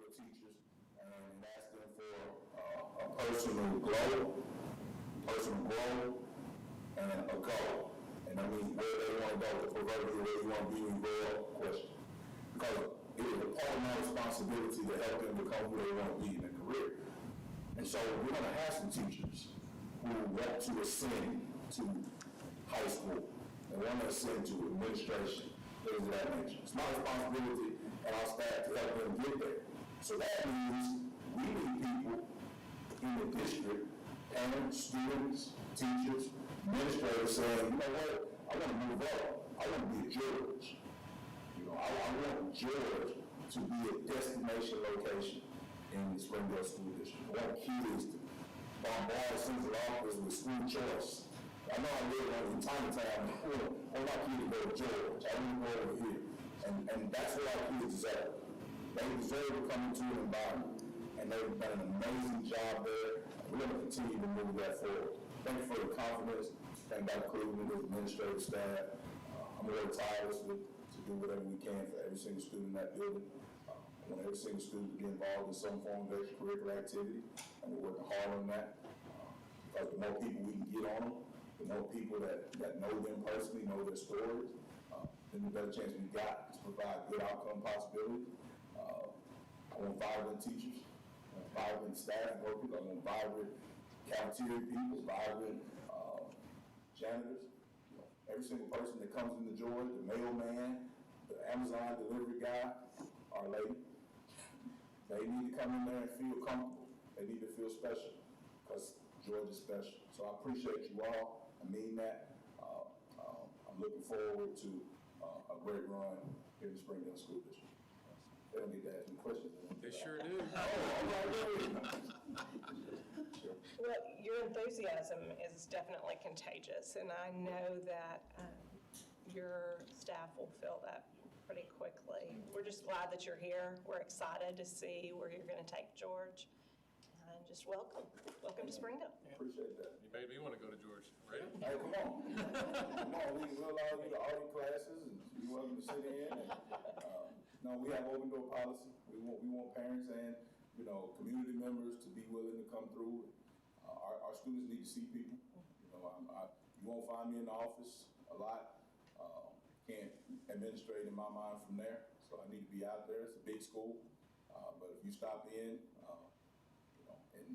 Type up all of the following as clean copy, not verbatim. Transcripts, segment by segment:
for teachers and ask them for a personal growth, and a goal. And I mean, where they want to go, the proverbial where you want to be in your question. Because it is a part of my responsibility to help them become who they want to be in their career. And so we're going to have some teachers who want to ascend to high school and want to ascend to administration, things of that nature. It's my responsibility and our staff to help them get there. So that means we need people in the district, parents, students, teachers, administrators saying, you know what, I want to move up. I want to be a George. I want George to be a destination location in the Springdale School District. I want kids to bombard central office with school choice. I know I live in time to time. I want my kid to go to George. I want to go over here. And that's what our kids deserve. They deserve to come into an environment. And they've done an amazing job there. We're going to continue to move that forward. Thank you for the confidence. Thank Dr. Cleveland, his administrative staff. I'm really tirelessly to do whatever we can for every single student in that building. I want every single student to be involved in some form of extracurricular activity, and we're working hard on that. Because the more people we can get on them, the more people that know them personally, know their stories, then the better chance we got to provide good outcome possibilities. I want vibrant teachers, I want vibrant staff workers, I want vibrant cafeteria people, vibrant janitors. Every single person that comes into Georgia, the mailman, the Amazon delivery guy, our lady, they need to come in there and feel comfortable. They need to feel special because Georgia is special. So I appreciate you all. I mean that. I'm looking forward to a great run here in the Springdale School District. They don't need to ask me questions. They sure do. Sure. Well, your enthusiasm is definitely contagious, and I know that your staff will feel that pretty quickly. We're just glad that you're here. We're excited to see where you're going to take George, and just welcome to Springdale. Appreciate that. You made me want to go to George, right? Hey, come on. Come on, we allow you to audit classes and you're welcome to sit in. And, no, we have open door policy. We want parents and, community members to be willing to come through. Our students need to see people. You won't find me in the office a lot. Can't administrate in my mind from there. So I need to be out there. It's a big school. But if you stop in,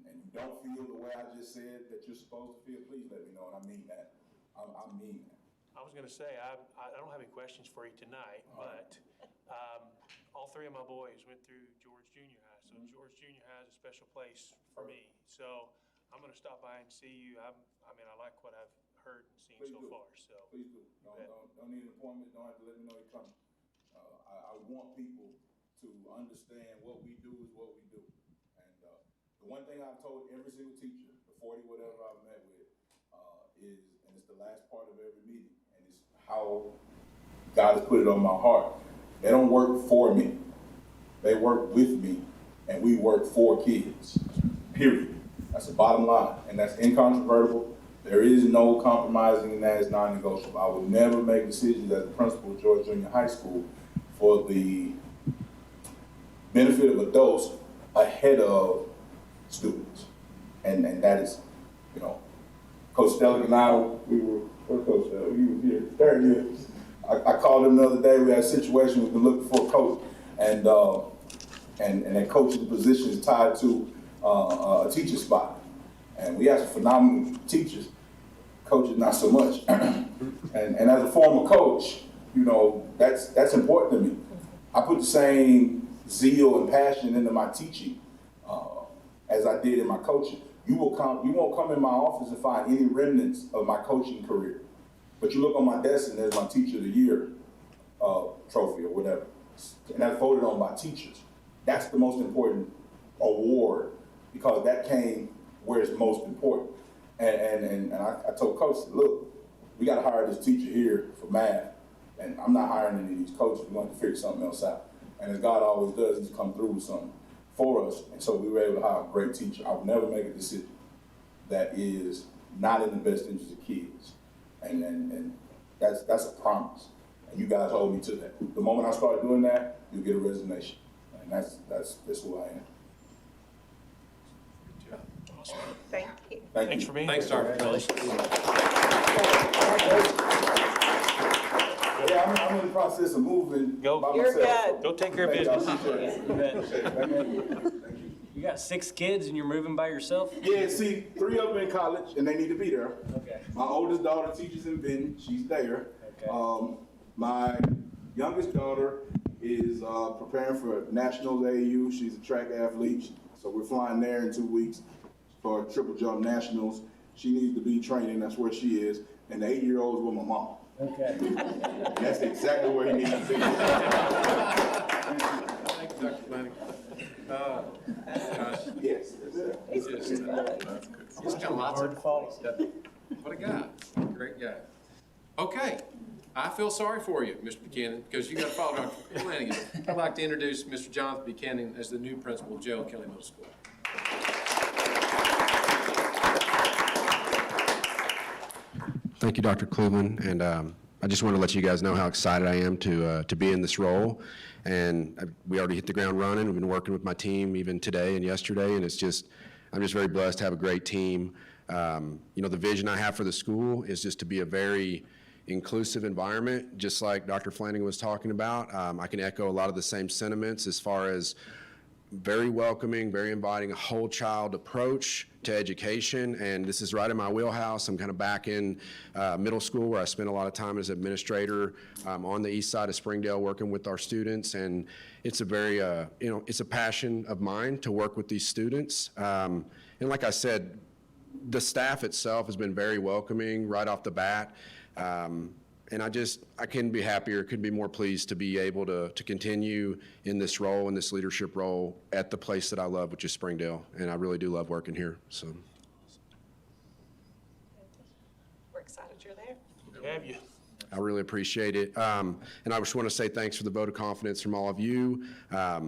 and you don't feel the way I just said that you're supposed to feel, please let me know, and I mean that. I mean that. I was going to say, I don't have any questions for you tonight, but all three of my boys went through George Junior High, so George Junior High is a special place for me. So I'm going to stop by and see you. I like what I've heard and seen so far. So please do. Don't need an appointment. Don't have to let me know you're coming. I want people to understand what we do is what we do. The one thing I've told every single teacher, the 40 whatever I've met with, is, and it's the last part of every meeting, and it's how God has put it on my heart. They don't work for me. They work with me, and we work for kids, period. That's the bottom line, and that's incontrovertible. There is no compromising, and that is non-negotiable. I would never make decisions as the principal of George Junior High School for the benefit of adults ahead of students, and that is, Coach Stelling and I, where's Coach Stelling? He was here. There he is. I called him the other day. We had a situation. We've been looking for a coach, and that coaching position is tied to a teacher spot, and we have some phenomenal teachers. Coaches, not so much. and as a former coach, that's important to me. I put the same zeal and passion into my teaching as I did in my coaching. You won't come in my office and find any remnants of my coaching career. But you look on my desk and there's my Teacher of the Year trophy or whatever. And that's voted on by teachers. That's the most important award because that came where it's most important. And I told Coach, look, we got to hire this teacher here for math. And I'm not hiring any of these coaches. We want to figure something else out. And as God always does, he's come through with something for us, and so we were able to hire a great teacher. I would never make a decision that is not in the best interest of kids, and that's a promise. And you guys hold me to that. The moment I start doing that, you'll get a resignation. And that's who I am. Thank you. Thanks for being here. Thanks, Dr. Kelly. Yeah, I'm in the process of moving Go. by You're myself. good. Go take care of Thank y'all. business. Appreciate it. You got 6 kids and you're moving by yourself? Yeah, see, 3 of them in college and they need to be there. Okay. My oldest daughter teaches in Benton, she's there. Okay. My youngest daughter is preparing for Nationals AAU, she's a track athlete, so we're flying there in 2 weeks for triple jump nationals. She needs to be training, that's where she is, and the 8-year-old is with my mom. Okay. And that's exactly where he needs to be. Thank you, Dr. Flanagan. Gosh, Yes. he's just got lots of qualities. What a guy, great guy. Okay, I feel sorry for you, Mr. Buchanan, because you got to follow Dr. Flanagan. I'd like to introduce Mr. Jonathan Buchanan as the new principal of Gerald Kelly Middle School. Thank you, Dr. Cleveland, and I just want to let you guys know how excited I am to be in this role. And we already hit the ground running. We've been working with my team even today and yesterday, and I'm just very blessed to have a great team. You know, the vision I have for the school is just to be a very inclusive environment, just like Dr. Flanagan was talking about. I can echo a lot of the same sentiments as far as very welcoming, very inviting, a whole child approach to education, and this is right in my wheelhouse. I'm kind of back in middle school where I spent a lot of time as administrator on the east side of Springdale working with our students, and it's a very, you know, it's a passion of mine to work with these students. And like I said, the staff itself has been very welcoming right off the bat. And I couldn't be happier, couldn't be more pleased to be able to continue in this role, in this leadership role at the place that I love, which is Springdale. And I really do love working here, so. We're excited you're there. Good to have you. I really appreciate it. And I just want to say thanks for the vote of confidence from all of you. I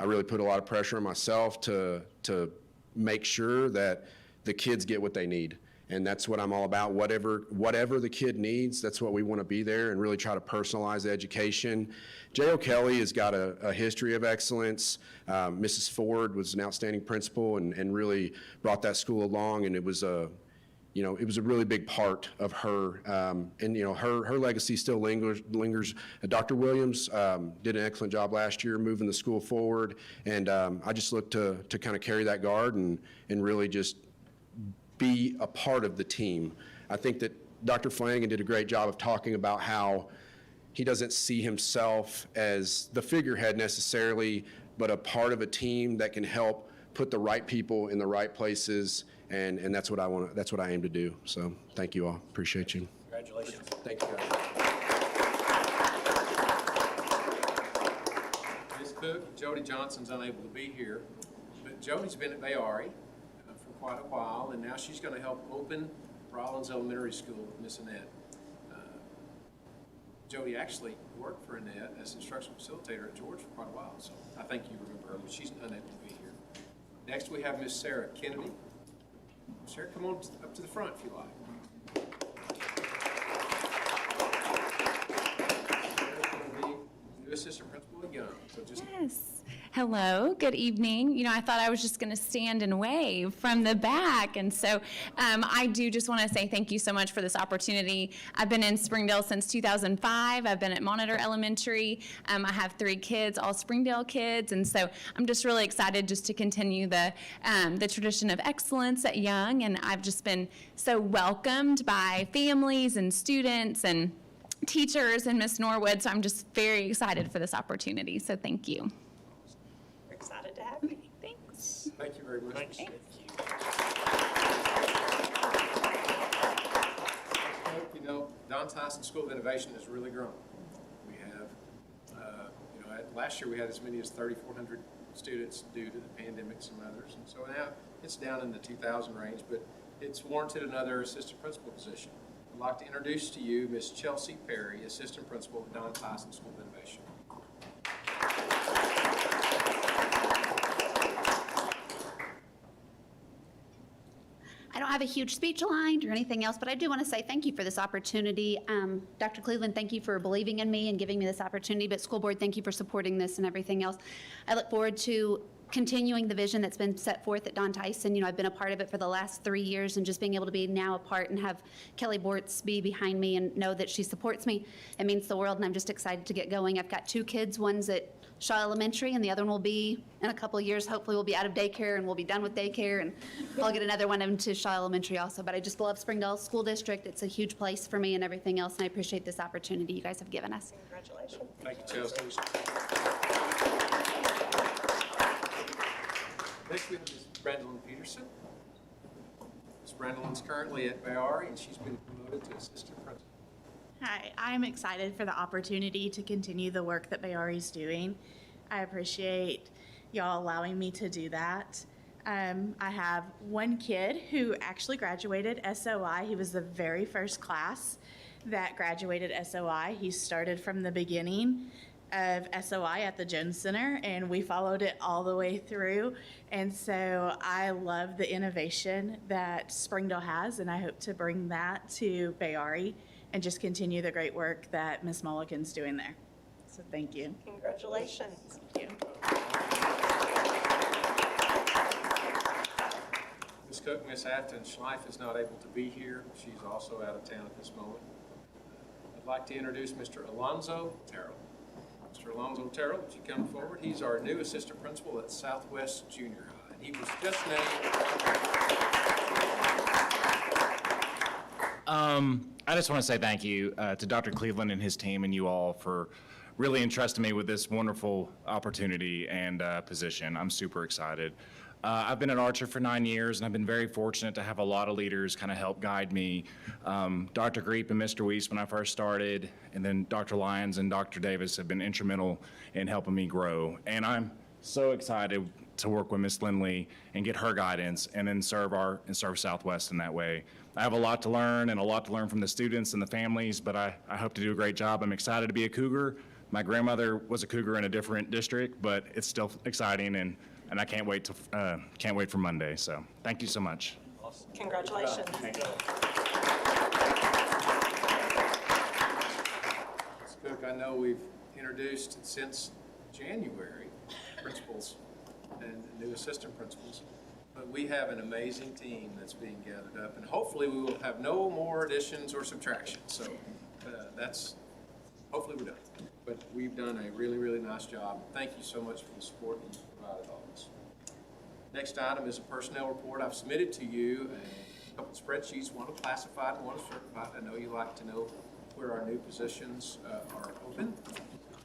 really put a lot of pressure on myself to make sure that the kids get what they need. And that's what I'm all about. Whatever the kid needs, that's what we want to be there and really try to personalize the education. J.O. Kelly has got a history of excellence. Mrs. Ford was an outstanding principal and really brought that school along, and it was a really big part of her. And you know, her legacy still lingers. Dr. Williams did an excellent job last year moving the school forward, and I just look to kind of carry that guard and really just be a part of the team. I think that Dr. Flanagan did a great job of talking about how he doesn't see himself as the figurehead necessarily, but a part of a team that can help put the right people in the right places, and that's what I aim to do. So thank you all. Appreciate you. Congratulations. Thank you, guys. Ms. Cook, Jody Johnson's unable to be here, but Jody's been at Bayari for quite a while, and now she's going to help open Rollins Elementary School with Miss Annette. Jody actually worked for Annette as instructional facilitator at George for quite a while, so I think you remember her, but she's unable to be here. Next, we have Miss Sarah Kennedy. Sarah, come on up to the front if you like. New assistant principal at Young, so just Yes. Hello, good evening. You know, I thought I was just going to stand and wave from the back. And so I do just want to say thank you so much for this opportunity. I've been in Springdale since 2005. I've been at Monitor Elementary. I have 3 kids, all Springdale kids. And so I'm just really excited just to continue the tradition of excellence at Young. And I've just been so welcomed by families and students and teachers and Miss Norwood. So I'm just very excited for this opportunity. So thank you. We're excited to have you. Thanks. thank you very much. Thanks. You know, Don Tyson School of Innovation has really grown. We have, last year we had as many as 3,400 students due to the pandemic, some others. And so now it's down in the 2,000 range, but it's warranted another assistant principal position. I'd like to introduce to you Miss Chelsea Perry, assistant principal at Don Tyson School of Innovation. I don't have a huge speech aligned or anything else, but I do want to say thank you for this opportunity. Dr. Cleveland, thank you for believing in me and giving me this opportunity, but school board, thank you for supporting this and everything else. I look forward to continuing the vision that's been set forth at Don Tyson. You know, I've been a part of it for the last 3 years, and just being able to be now a part and have Kelly Bortz be behind me and know that she supports me, it means the world, and I'm just excited to get going. I've got 2 kids, one's at Shaw Elementary, and the other one will be, in a couple of years, hopefully we'll be out of daycare and we'll be done with daycare, and I'll get another one into Shaw Elementary also. But I just love Springdale School District. It's a huge place for me and everything else, and I appreciate this opportunity you guys have given us. Congratulations. Thank you, Chelsea. Next, we have Ms. Brandon Peterson. Ms. Brandon's currently at Bayari, and she's been promoted to assistant principal. Hi, I'm excited for the opportunity to continue the work that Bayari's doing. I appreciate y'all allowing me to do that. I have one kid who actually graduated SOI. He was the very first class that graduated SOI. He started from the beginning of SOI at the Jones Center, and we followed it all the way through. And so I love the innovation that Springdale has, and I hope to bring that to Bayari and just continue the great work that Ms. Mulligan's doing there. So thank you. Congratulations. Thank you. Ms. Cook, Ms. Afton Schleif is not able to be here. She's also out of town at this moment. I'd like to introduce Mr. Alonzo Terrell. Mr. Alonzo Terrell, would you come forward? He's our new assistant principal at Southwest Junior High. He was just named. I just want to say thank you to Dr. Cleveland and his team and you all for really entrusting me with this wonderful opportunity and position. I'm super excited. I've been at Archer for 9 years, and I've been very fortunate to have a lot of leaders kind of help guide me. Dr. Greep and Mr. Weiss when I first started, and then Dr. Lyons and Dr. Davis have been instrumental in helping me grow. And I'm so excited to work with Ms. Lindley and get her guidance and then serve Southwest in that way. I have a lot to learn and a lot to learn from the students and the families, but I hope to do a great job. I'm excited to be a Cougar. My grandmother was a Cougar in a different district, but it's still exciting, and I can't wait for Monday. So thank you so much. Congratulations. Ms. Cook, I know we've introduced since January principals and new assistant principals, but we have an amazing team that's being gathered up, and hopefully we will have no more additions or subtractions. So hopefully we're done. But we've done a really, really nice job. Thank you so much for the support that you've provided all of us. Next item is a personnel report. I've submitted to you a couple spreadsheets, one is classified and one is certified. I know you like to know where our new positions are open.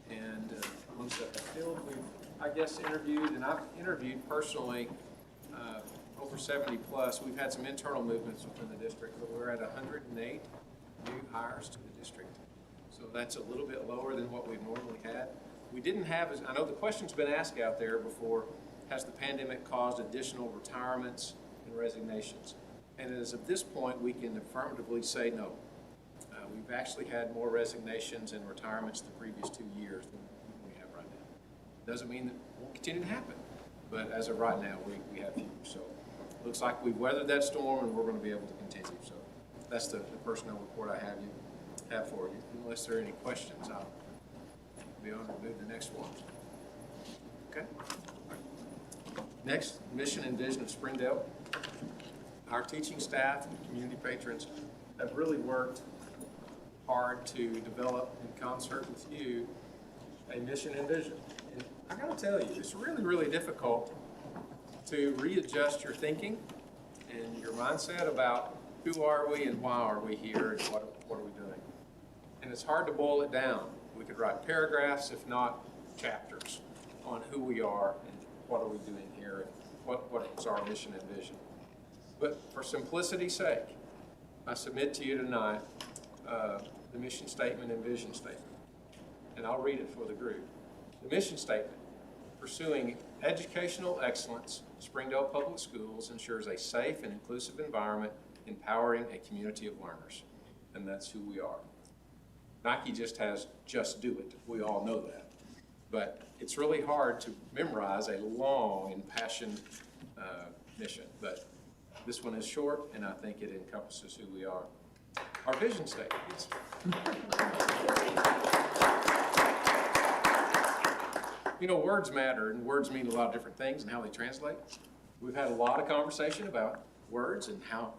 And ones that are filled, we've, I guess, interviewed, and I've interviewed personally over 70 plus. We've had some internal movements within the district, but we're at 108 new hires to the district. So that's a little bit lower than what we've normally had. We didn't have, I know the question's been asked out there before, has the pandemic caused additional retirements and resignations? And as of this point, we can affirmatively say no. We've actually had more resignations and retirements the previous 2 years than we have right now. Doesn't mean that it won't continue to happen, but as of right now, we have fewer. So it looks like we've weathered that storm and we're going to be able to continue. So that's the personnel report I have for you. Unless there are any questions, I'll be honored to move to the next one. Okay. Next, mission and vision of Springdale. Our teaching staff and community patrons have really worked hard to develop in concert with you a mission and vision. And I gotta tell you, it's really, really difficult to readjust your thinking and your mindset about who are we and why are we here and what are we doing. And it's hard to boil it down. We could write paragraphs, if not chapters, on who we are and what are we doing here and what is our mission and vision. But for simplicity's sake, I submit to you tonight the mission statement and vision statement. And I'll read it for the group. The mission statement: pursuing educational excellence, Springdale Public Schools ensures a safe and inclusive environment, empowering a community of learners. And that's who we are. Nike just has "just do it." We all know that. But it's really hard to memorize a long, impassioned mission. But This one is short, and I think it encompasses who we are. Our vision statement. You know, words matter, and words mean a lot of different things and how they translate. We've had a lot of conversation about words and how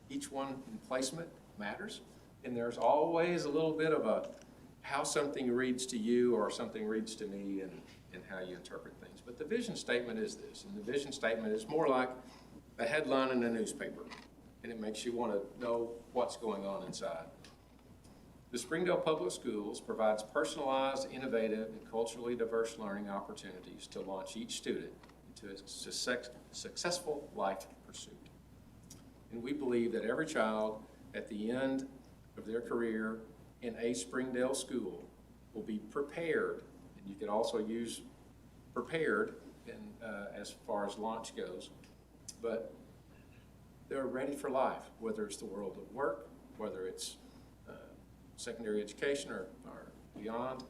each one in placement matters. And there's always a little bit of a how something reads to you or something reads to me and how you interpret things. But the vision statement is this, and the vision statement is more like a headline in a newspaper, and it makes you want to know what's going on inside. The Springdale Public Schools provides personalized, innovative, and culturally diverse learning opportunities to launch each student into a successful life pursuit. And we believe that every child at the end of their career in a Springdale school will be prepared, and you could also use prepared as far as launch goes, but they're ready for life, whether it's the world of work, whether it's secondary education or beyond,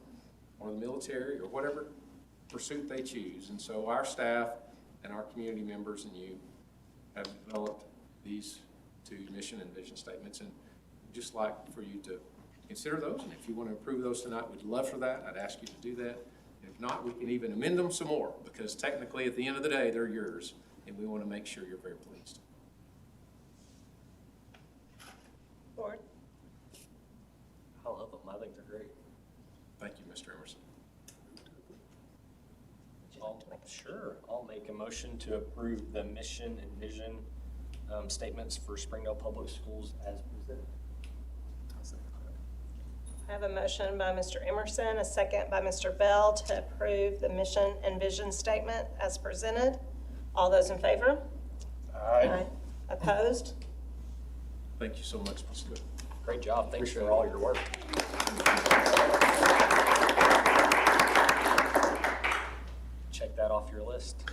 or the military, or whatever pursuit they choose. And so our staff and our community members and you have developed these two mission and vision statements, and we'd just like for you to consider those. And if you want to approve those tonight, we'd love for that. I'd ask you to do that. If not, we can even amend them some more, because technically at the end of the day, they're yours, and we want to make sure you're very pleased. Board? I love them. I think they're great. Thank you, Mr. Emerson. Sure. I'll make a motion to approve the mission and vision statements for Springdale Public Schools as presented. I have a motion by Mr. Emerson, a second by Mr. Bell to approve the mission and vision statement as presented. All those in favor? Aye. Opposed? Thank you so much, Ms. Good. Great job. Thanks for all your work. Check that off your list.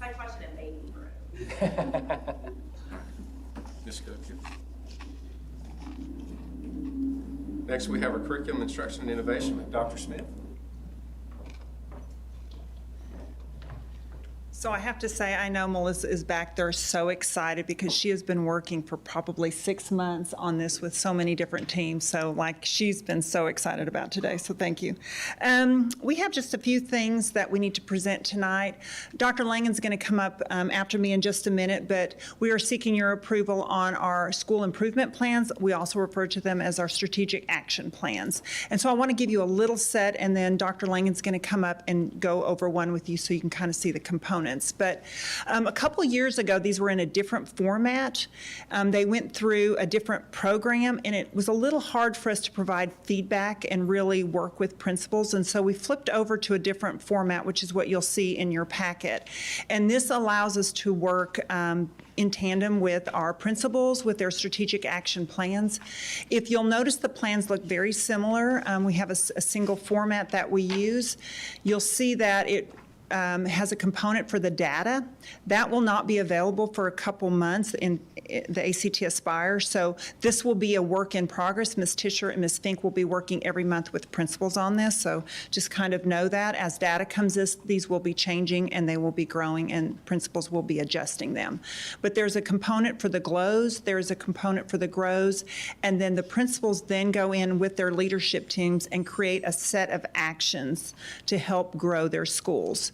I question it maybe. Ms. Cook. Next, we have our curriculum instruction and innovation with Dr. Smith. So I have to say, I know Melissa is back there so excited because she has been working for probably 6 months on this with so many different teams. So like she's been so excited about today, so thank you. We have just a few things that we need to present tonight. Dr. Langen's going to come up after me in just a minute, but we are seeking your approval on our school improvement plans. We also refer to them as our strategic action plans. And so I want to give you a little set, and then Dr. Langen's going to come up and go over one with you so you can kind of see the components. But a couple years ago, these were in a different format. They went through a different program, and it was a little hard for us to provide feedback and really work with principals. And so we flipped over to a different format, which is what you'll see in your packet. And this allows us to work in tandem with our principals, with their strategic action plans. If you'll notice, the plans look very similar. We have a single format that we use. You'll see that it has a component for the data. That will not be available for a couple months in the ACT Aspire. So this will be a work in progress. Ms. Tischer and Ms. Fink will be working every month with principals on this. So just kind of know that as data comes in, these will be changing and they will be growing and principals will be adjusting them. But there's a component for the GLOWs, there's a component for the GROWs, and then the principals then go in with their leadership teams and create a set of actions to help grow their schools.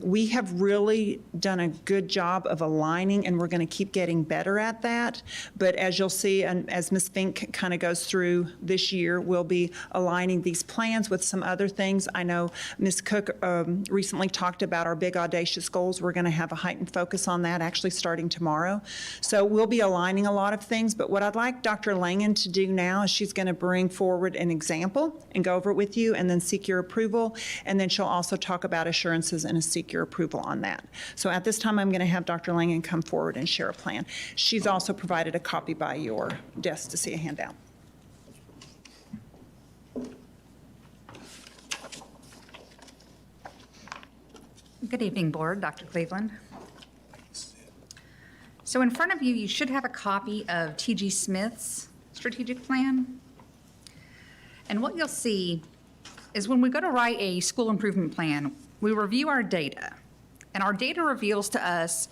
We have really done a good job of aligning, and we're going to keep getting better at that. But as you'll see, and as Ms. Fink kind of goes through this year, we'll be aligning these plans with some other things. I know Ms. Cook recently talked about our big audacious goals. We're going to have a heightened focus on that actually starting tomorrow. So we'll be aligning a lot of things. But what I'd like Dr. Langen to do now is she's going to bring forward an example and go over it with you and then seek your approval. And then she'll also talk about assurances and seek your approval on that. So at this time, I'm going to have Dr. Langen come forward and share a plan. She's also provided a copy by your desk to see a handout. Good evening, Board. Dr. Cleveland. So in front of you, you should have a copy of T.G. Smith's strategic plan. And what you'll see is when we go to write a school improvement plan, we review our data. And our data reveals to us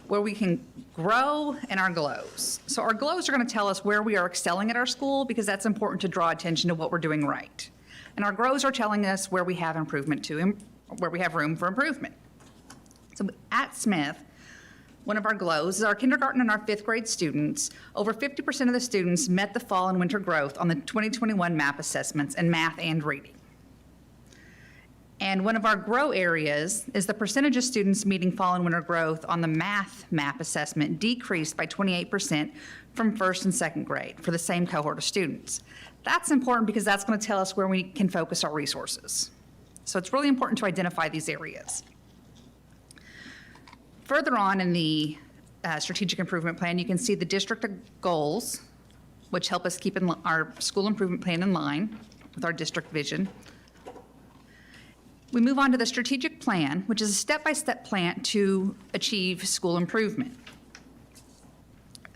where we can grow, and our glows. So our glows are going to tell us where we are excelling at our school, because that's important to draw attention to what we're doing right. And our grows are telling us where we have where we have room for improvement. So at Smith, one of our glows is our kindergarten and our fifth grade students. Over 50% of the students met the fall and winter growth on the 2021 MAP assessments in math and reading. And one of our grow areas is the percentage of students meeting fall and winter growth on the math MAP assessment decreased by 28% from first and second grade for the same cohort of students. That's important because that's going to tell us where we can focus our resources. So it's really important to identify these areas. Further on in the strategic improvement plan, you can see the district goals, which help us keep our school improvement plan in line with our district vision. We move on to the strategic plan, which is a step-by-step plan to achieve school improvement.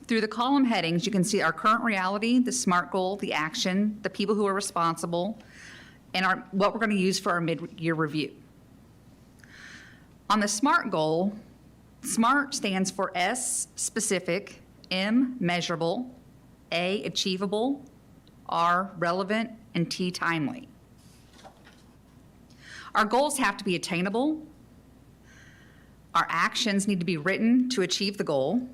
Through the column headings, you can see our current reality, the SMART goal, the action, the people who are responsible, and what we're going to use for our mid-year review. On the SMART goal, SMART stands for S, specific, M, measurable, A, achievable, R, relevant, and T, timely. Our goals have to be attainable. Our actions need to be written to achieve the goal.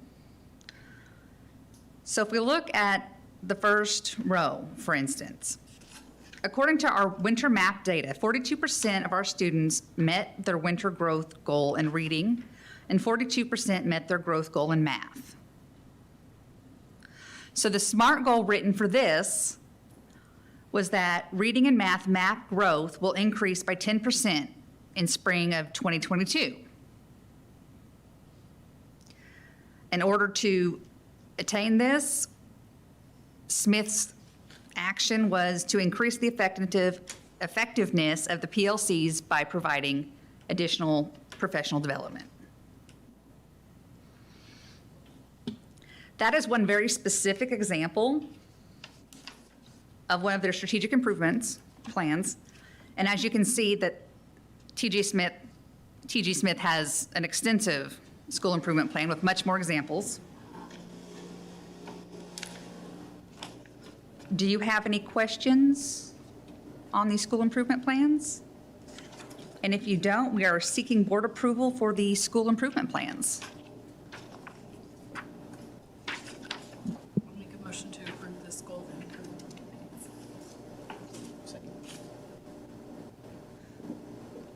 So if we look at the first row, for instance, according to our winter MAP data, 42% of our students met their winter growth goal in reading, and 42% met their growth goal in math. So the SMART goal written for this was that reading and math MAP growth will increase by 10% in spring of 2022. In order to attain this, Smith's action was to increase the effectiveness of the PLCs by providing additional professional development. That is one very specific example of one of their strategic improvements plans. And as you can see, that TG Smith has an extensive school improvement plan with much more examples. Do you have any questions on these school improvement plans? And if you don't, we are seeking board approval for the school improvement plans. Make a motion to approve the school improvement plans.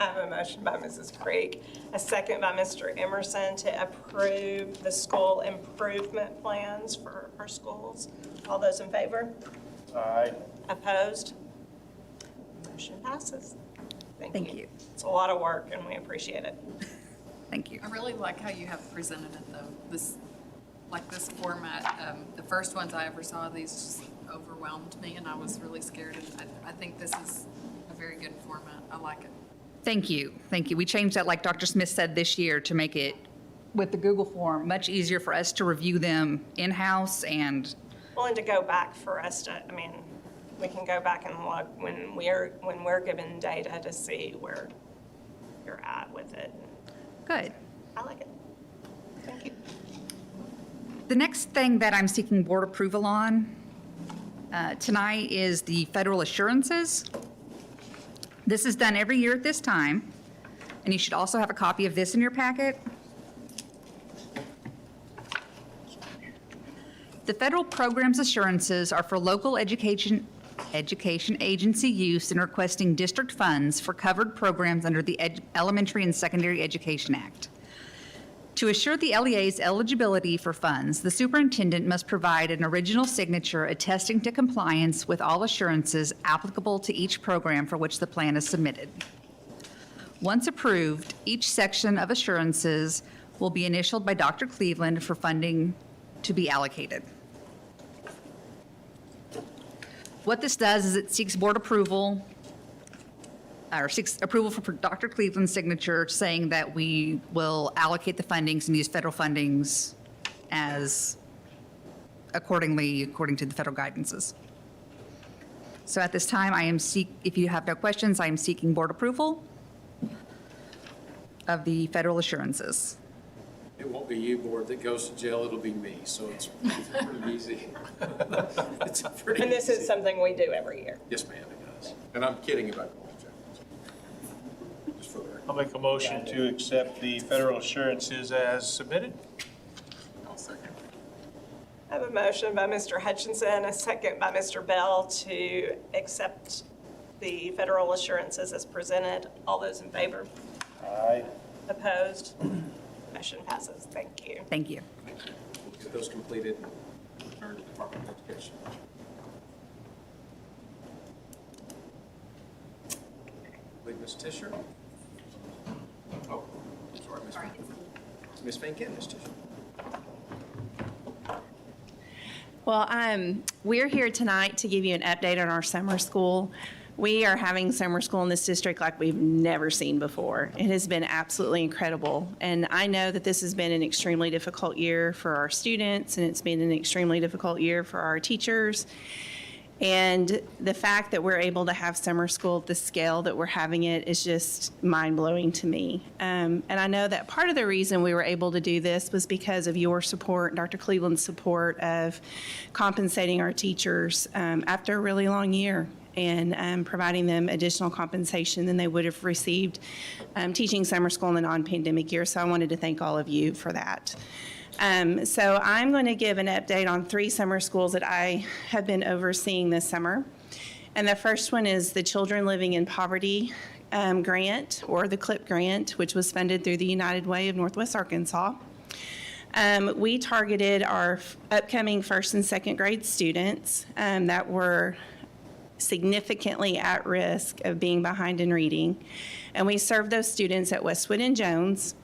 I have a motion by Mrs. Creek, a second by Mr. Emerson to approve the school improvement plans for our schools. All those in favor? Aye. Opposed? Motion passes. Thank you. It's a lot of work, and we appreciate it. Thank you. I really like how you have presented it, though. This format, the first ones I ever saw, these just overwhelmed me, and I was really scared. And I think this is a very good format. I like it. Thank you. Thank you. We changed that, like Dr. Smith said, this year to make it, with the Google form, much easier for us to review them in-house and. Well, and to go back for us to, we can go back and look when we're given data to see where you're at with it. Good. I like it. Thank you. The next thing that I'm seeking board approval on tonight is the federal assurances. This is done every year at this time, and you should also have a copy of this in your packet. The federal programs assurances are for local education agency use in requesting district funds for covered programs under the Elementary and Secondary Education Act. To assure the LEA's eligibility for funds, the superintendent must provide an original signature attesting to compliance with all assurances applicable to each program for which the plan is submitted. Once approved, each section of assurances will be initialed by Dr. Cleveland for funding to be allocated. What this does is it seeks board approval, or seeks approval for Dr. Cleveland's signature saying that we will allocate the fundings and use federal fundings as according to the federal guidances. So at this time, if you have no questions, I am seeking board approval of the federal assurances. It won't be you, board, that goes to jail, it'll be me, so it's pretty easy. It's pretty And this is easy. something we do every year. Yes, ma'am, it does. And I'm kidding about going to jail. Just for the record. I'll make a motion to accept the federal assurances as submitted. I'll second. I have a motion by Mr. Hutchinson, a second by Mr. Bell to accept the federal assurances as presented. All those in favor? Aye. Opposed? Motion passes. Thank you. Thank you. We'll get those completed and return to the Department of Education. I believe Ms. Tischer? Oh, sorry, Ms. Van Kent, Ms. Tischer. Well, we're here tonight to give you an update on our summer school. We are having summer school in this district like we've never seen before. It has been absolutely incredible. And I know that this has been an extremely difficult year for our students, and it's been an extremely difficult year for our teachers. And the fact that we're able to have summer school at the scale that we're having it is just mind-blowing to me. And I know that part of the reason we were able to do this was because of your support, Dr. Cleveland's support of compensating our teachers after a really long year and providing them additional compensation than they would have received teaching summer school in the non-pandemic year. So I wanted to thank all of you for that. So I'm going to give an update on 3 summer schools that I have been overseeing this summer. And the first one is the Children Living in Poverty grant, or the CLIP grant, which was funded through the United Way of Northwest Arkansas. We targeted our upcoming 1st and 2nd grade students that were significantly at risk of being behind in reading. And we served those students at Westwood and Jones.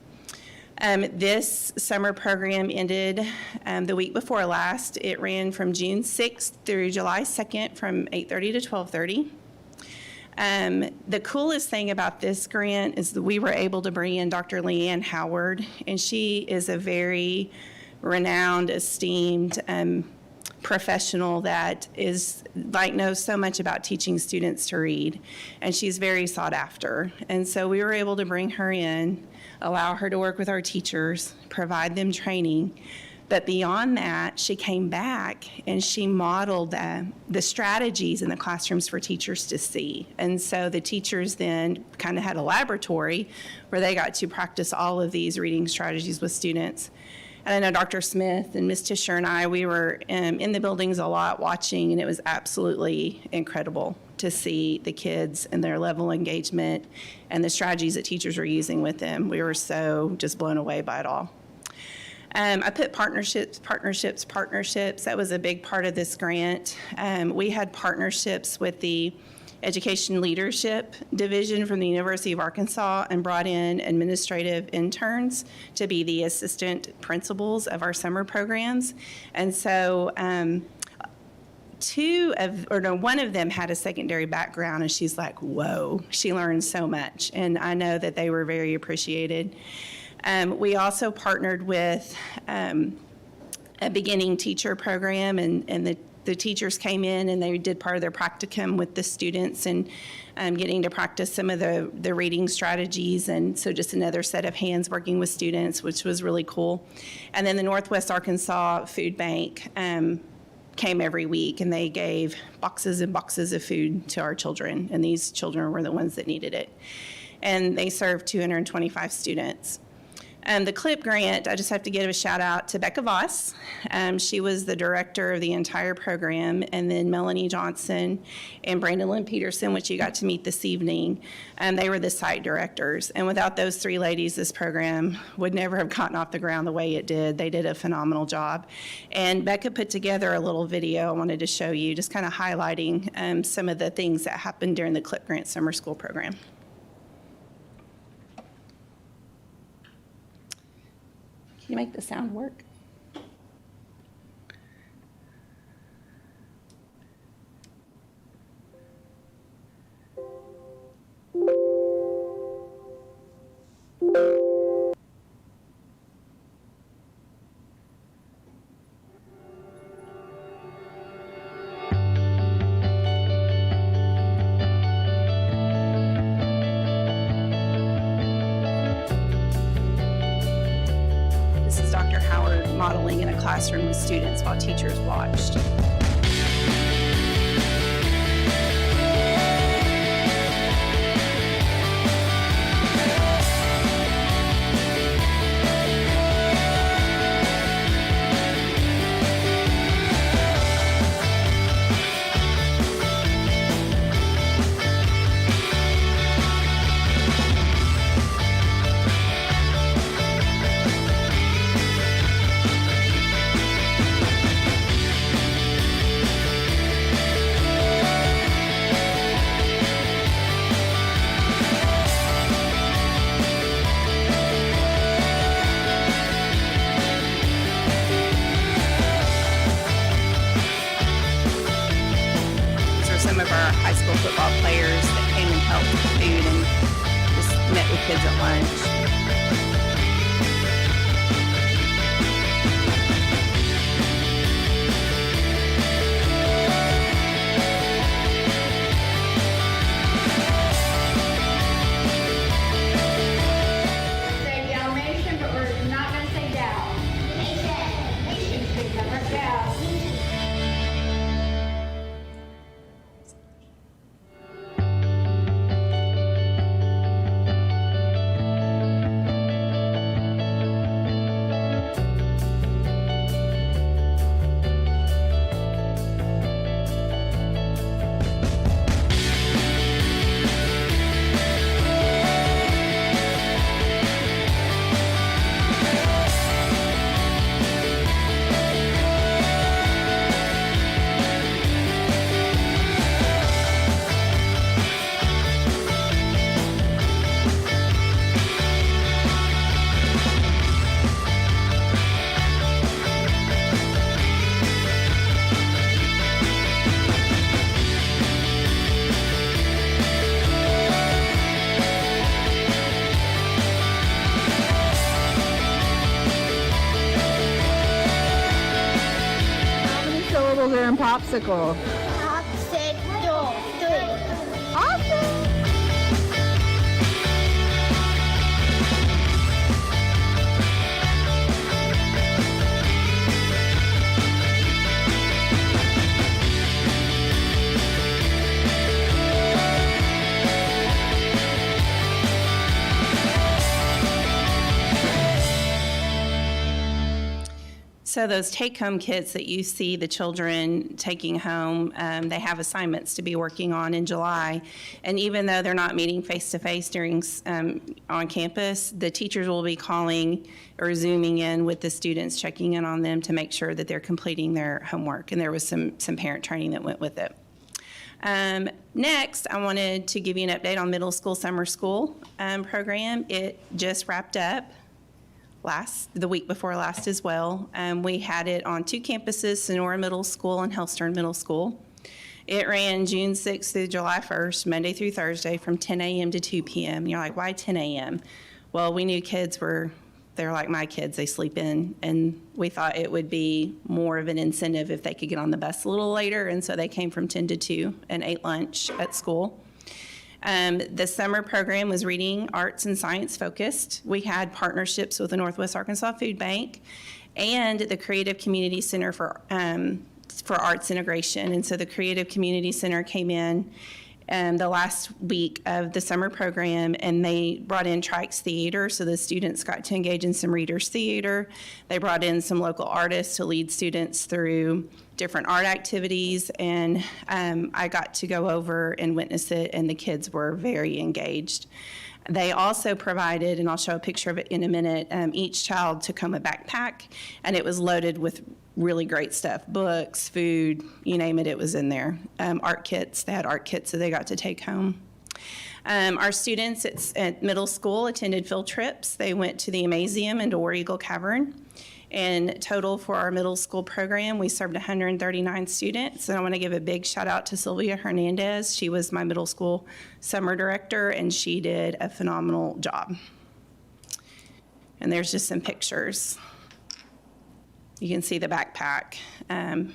This summer program ended the week before last. It ran from June 6th through July 2nd from 8:30 to 12:30. The coolest thing about this grant is that we were able to bring in Dr. Leanne Howard, and she is a very renowned, esteemed professional that knows so much about teaching students to read, and she's very sought after. And so we were able to bring her in, allow her to work with our teachers, provide them training. But beyond that, she came back and she modeled the strategies in the classrooms for teachers to see. And so the teachers then kind of had a laboratory where they got to practice all of these reading strategies with students. And I know Dr. Smith and Ms. Tischer and I, we were in the buildings a lot watching, and it was absolutely incredible to see the kids and their level of engagement and the strategies that teachers were using with them. We were so just blown away by it all. I put partnerships. That was a big part of this grant. We had partnerships with the Education Leadership Division from the University of Arkansas and brought in administrative interns to be the assistant principals of our summer programs. And so one of them had a secondary background, and she's like, whoa, she learned so much. And I know that they were very appreciated. We also partnered with a beginning teacher program, and the teachers came in and they did part of their practicum with the students and getting to practice some of the reading strategies. And so just another set of hands working with students, which was really cool. And then the Northwest Arkansas Food Bank came every week, and they gave boxes and boxes of food to our children. And these children were the ones that needed it. And they served 225 students. The CLIP grant, I just have to give a shout out to Becca Voss. She was the director of the entire program, and then Melanie Johnson and Brandon Lynn Peterson, which you got to meet this evening, they were the site directors. And without those 3 ladies, this program would never have gotten off the ground the way it did. They did a phenomenal job. And Becca put together a little video I wanted to show you, just kind of highlighting some of the things that happened during the CLIP grant summer school program. Can you make the sound work? modeling in a classroom with students while teachers watched. Some of our high school football players that came and helped with food and just met with kids at lunch. Say Dalmatian, but we're not gonna say Dal. Nation. Big number, Dal. Are in popsicle. Popsicle. Awesome. So those take-home kits that you see the children taking home, they have assignments to be working on in July. And even though they're not meeting face-to-face during on campus, the teachers will be calling or Zooming in with the students, checking in on them to make sure that they're completing their homework. And there was some parent training that went with it. Next, I wanted to give you an update on middle school summer school program. It just wrapped up the week before last as well. We had it on 2 campuses, Sonora Middle School and Hellstern Middle School. It ran June 6th through July 1st, Monday through Thursday from 10 a.m. to 2 p.m. You're like, why 10 a.m.? Well, we knew they're like my kids, they sleep in, and we thought it would be more of an incentive if they could get on the bus a little later, and so they came from 10 to 2 and ate lunch at school. The summer program was reading, arts, and science focused. We had partnerships with the Northwest Arkansas Food Bank and the Creative Community Center for Arts Integration. And so the Creative Community Center came in the last week of the summer program, and they brought in Trikes Theater, so the students got to engage in some readers theater. They brought in some local artists to lead students through different art activities, and I got to go over and witness it, and the kids were very engaged. They also provided, and I'll show a picture of it in a minute, each child took home a backpack, and it was loaded with really great stuff, books, food, you name it, it was in there. Art kits, they had art kits that they got to take home. Our students at middle school attended field trips. They went to the Amazium and to War Eagle Cavern. And total for our middle school program, we served 139 students. And I want to give a big shout out to Sylvia Hernandez. She was my middle school summer director, and she did a phenomenal job. And there's just some pictures. You can see the backpack and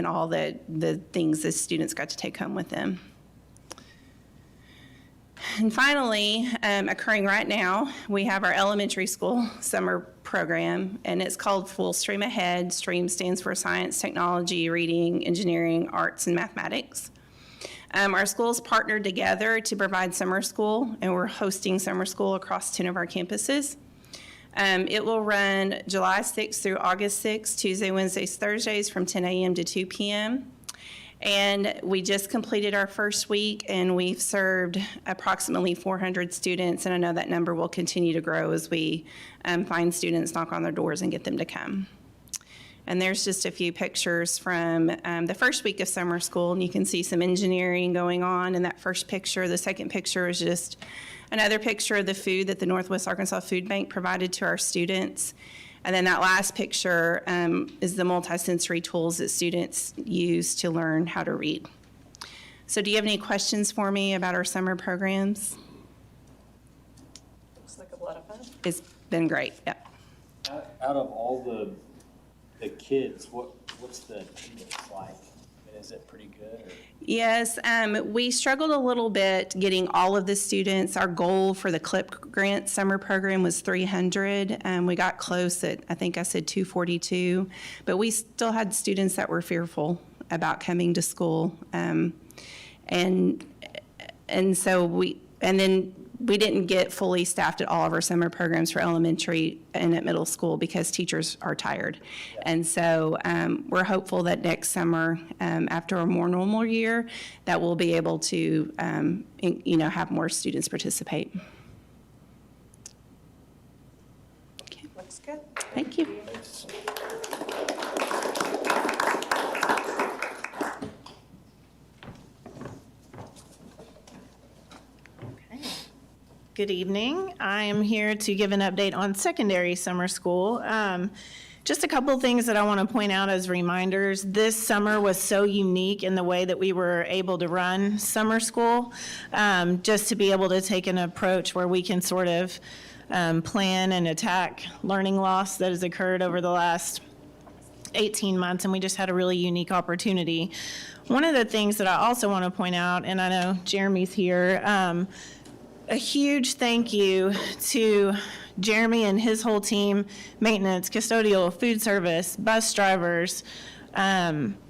all the things the students got to take home with them. And finally, occurring right now, we have our elementary school summer program, and it's called Full Stream Ahead. STREAM stands for Science, Technology, Reading, Engineering, Arts, and Mathematics. Our schools partnered together to provide summer school, and we're hosting summer school across 10 of our campuses. It will run July 6th through August 6th, Tuesday, Wednesdays, Thursdays from 10 a.m. to 2 p.m. And we just completed our first week, and we've served approximately 400 students, and I know that number will continue to grow as we find students, knock on their doors, and get them to come. And there's just a few pictures from the first week of summer school, and you can see some engineering going on in that first picture. The second picture is just another picture of the food that the Northwest Arkansas Food Bank provided to our students. And then that last picture is the multisensory tools that students use to learn how to read. So do you have any questions for me about our summer programs? Looks like a lot of fun. It's been great, yep. Out of all the kids, what's the attendance like? I mean, is it pretty good? Or? Yes, we struggled a little bit getting all of the students. Our goal for the CLIP grant summer program was 300. We got close at, I think I said 242, but we still had students that were fearful about coming to school. And so we didn't get fully staffed at all of our summer programs for elementary and at middle school because teachers are tired. And so we're hopeful that next summer, after a more normal year, that we'll be able to, have more students participate. Okay. Looks good. Thank you. Good evening. I am here to give an update on secondary summer school. Just a couple things that I want to point out as reminders. This summer was so unique in the way that we were able to run summer school, just to be able to take an approach where we can sort of plan and attack learning loss that has occurred over the last 18 months, and we just had a really unique opportunity. One of the things that I also want to point out, and I know Jeremy's here, a huge thank you to Jeremy and his whole team, maintenance, custodial, food service, bus drivers,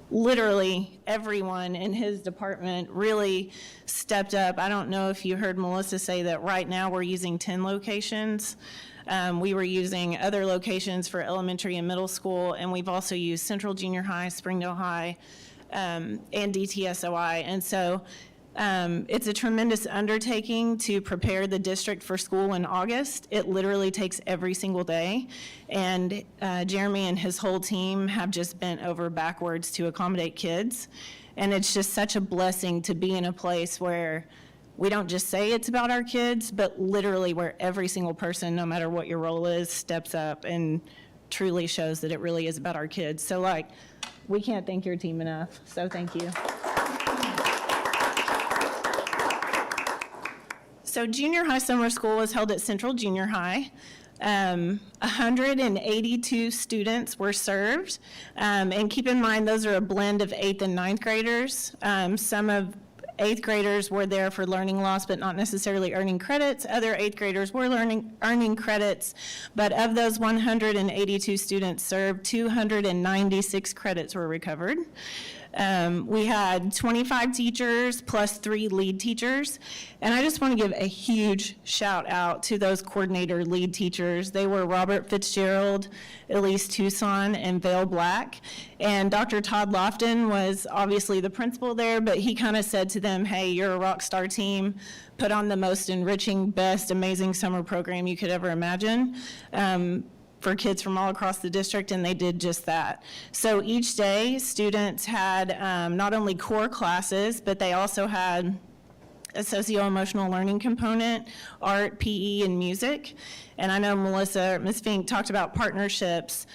literally everyone in his department really stepped up. I don't know if you heard Melissa say that right now we're using 10 locations. We were using other locations for elementary and middle school, and we've also used Central Junior High, Springdale High, and DTSOI. And so it's a tremendous undertaking to prepare the district for school in August. It literally takes every single day. And Jeremy and his whole team have just bent over backwards to accommodate kids. And it's just such a blessing to be in a place where we don't just say it's about our kids, but literally where every single person, no matter what your role is, steps up and truly shows that it really is about our kids. So we can't thank your team enough. So thank you. So junior high summer school was held at Central Junior High. 182 students were served. And keep in mind, those are a blend of 8th and 9th graders. Some of 8th graders were there for learning loss, but not necessarily earning credits. Other 8th graders were earning credits. But of those 182 students served, 296 credits were recovered. We had 25 teachers plus 3 lead teachers. And I just want to give a huge shout out to those coordinator lead teachers. They were Robert Fitzgerald, Elise Tucson, and Vale Black. And Dr. Todd Lofton was obviously the principal there, but he kind of said to them, hey, you're a rock star team. Put on the most enriching, best, amazing summer program you could ever imagine. For kids from all across the district, and they did just that. So each day, students had not only core classes, but they also had a socio-emotional learning component, art, PE, and music. And I know Ms. Fink talked about partnerships.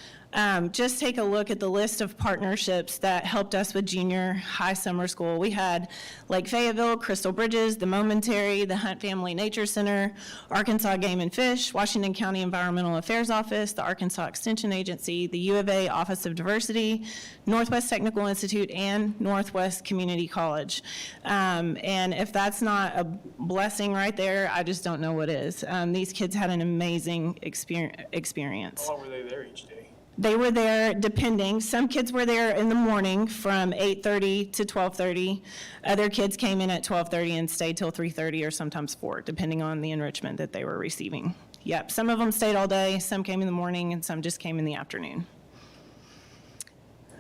just take a look at the list of partnerships that helped us with junior high summer school. We had Lake Fayetteville, Crystal Bridges, the Momentary, the Hunt Family Nature Center, Arkansas Game and Fish, Washington County Environmental Affairs Office, the Arkansas Extension Agency, the U of A Office of Diversity, Northwest Technical Institute, and Northwest Community College. And if that's not a blessing right there, I just don't know what is. These kids had an amazing experience. How long were they there each day? They were there depending. Some kids were there in the morning from 8:30 to 12:30. Other kids came in at 12:30 and stayed till 3:30 or sometimes 4, depending on the enrichment that they were receiving. Yep, some of them stayed all day, some came in the morning, and some just came in the afternoon.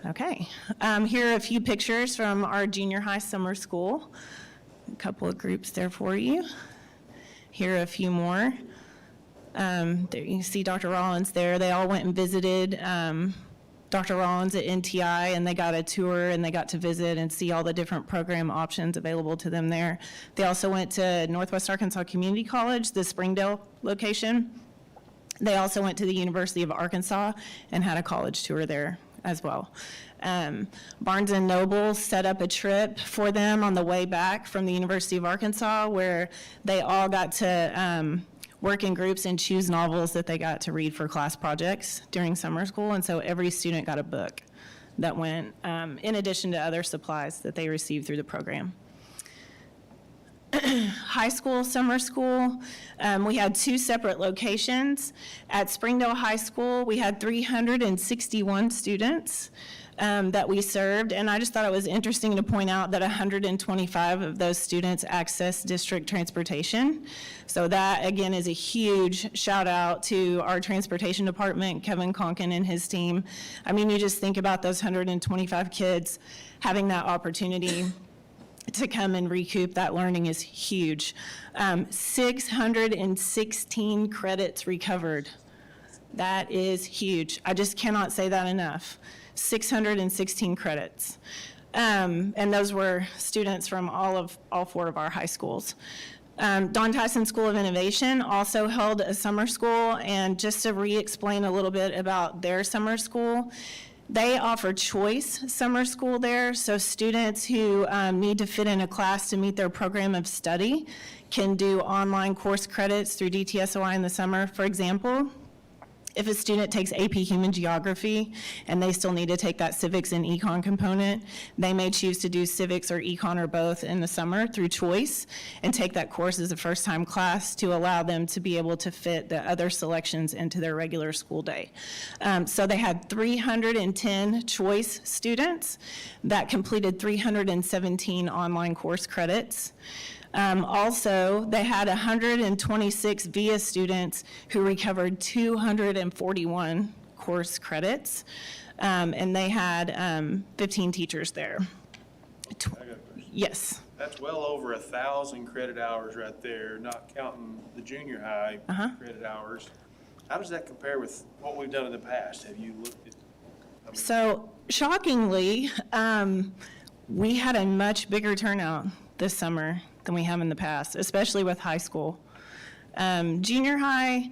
Okay, here are a few pictures from our junior high summer school. A couple of groups there for you. Here are a few more. There you see Dr. Rollins there. They all went and visited Dr. Rollins at NTI, and they got a tour, and they got to visit and see all the different program options available to them there. They also went to Northwest Arkansas Community College, the Springdale location. They also went to the University of Arkansas and had a college tour there as well. Barnes & Noble set up a trip for them on the way back from the University of Arkansas, where they all got to work in groups and choose novels that they got to read for class projects during summer school. And so every student got a book that went in addition to other supplies that they received through the program. High school, summer school, we had 2 separate locations. At Springdale High School, we had 361 students that we served, and I just thought it was interesting to point out that 125 of those students access district transportation. So that, again, is a huge shout out to our transportation department, Kevin Conkin and his team. I mean, you just think about those 125 kids having that opportunity to come and recoup that learning is huge. 616 credits recovered. That is huge. I just cannot say that enough. 616 credits. And those were students from all 4 of our high schools. Don Tyson School of Innovation also held a summer school, and just to re-explain a little bit about their summer school, they offer choice summer school there, so students who need to fit in a class to meet their program of study can do online course credits through DTSOI in the summer. For example, if a student takes AP Human Geography and they still need to take that civics and econ component, they may choose to do civics or econ or both in the summer through choice and take that course as a first-time class to allow them to be able to fit the other selections into their regular school day. So they had 310 choice students that completed 317 online course credits. Also, they had 126 VIA students who recovered 241 course credits, and they had 15 teachers there. I got a question. Yes. That's well over 1,000 credit hours right there, not counting the junior high credit hours. How does that compare with what we've done in the past? Have you looked at? So shockingly, we had a much bigger turnout this summer than we have in the past, especially with high school. Junior high,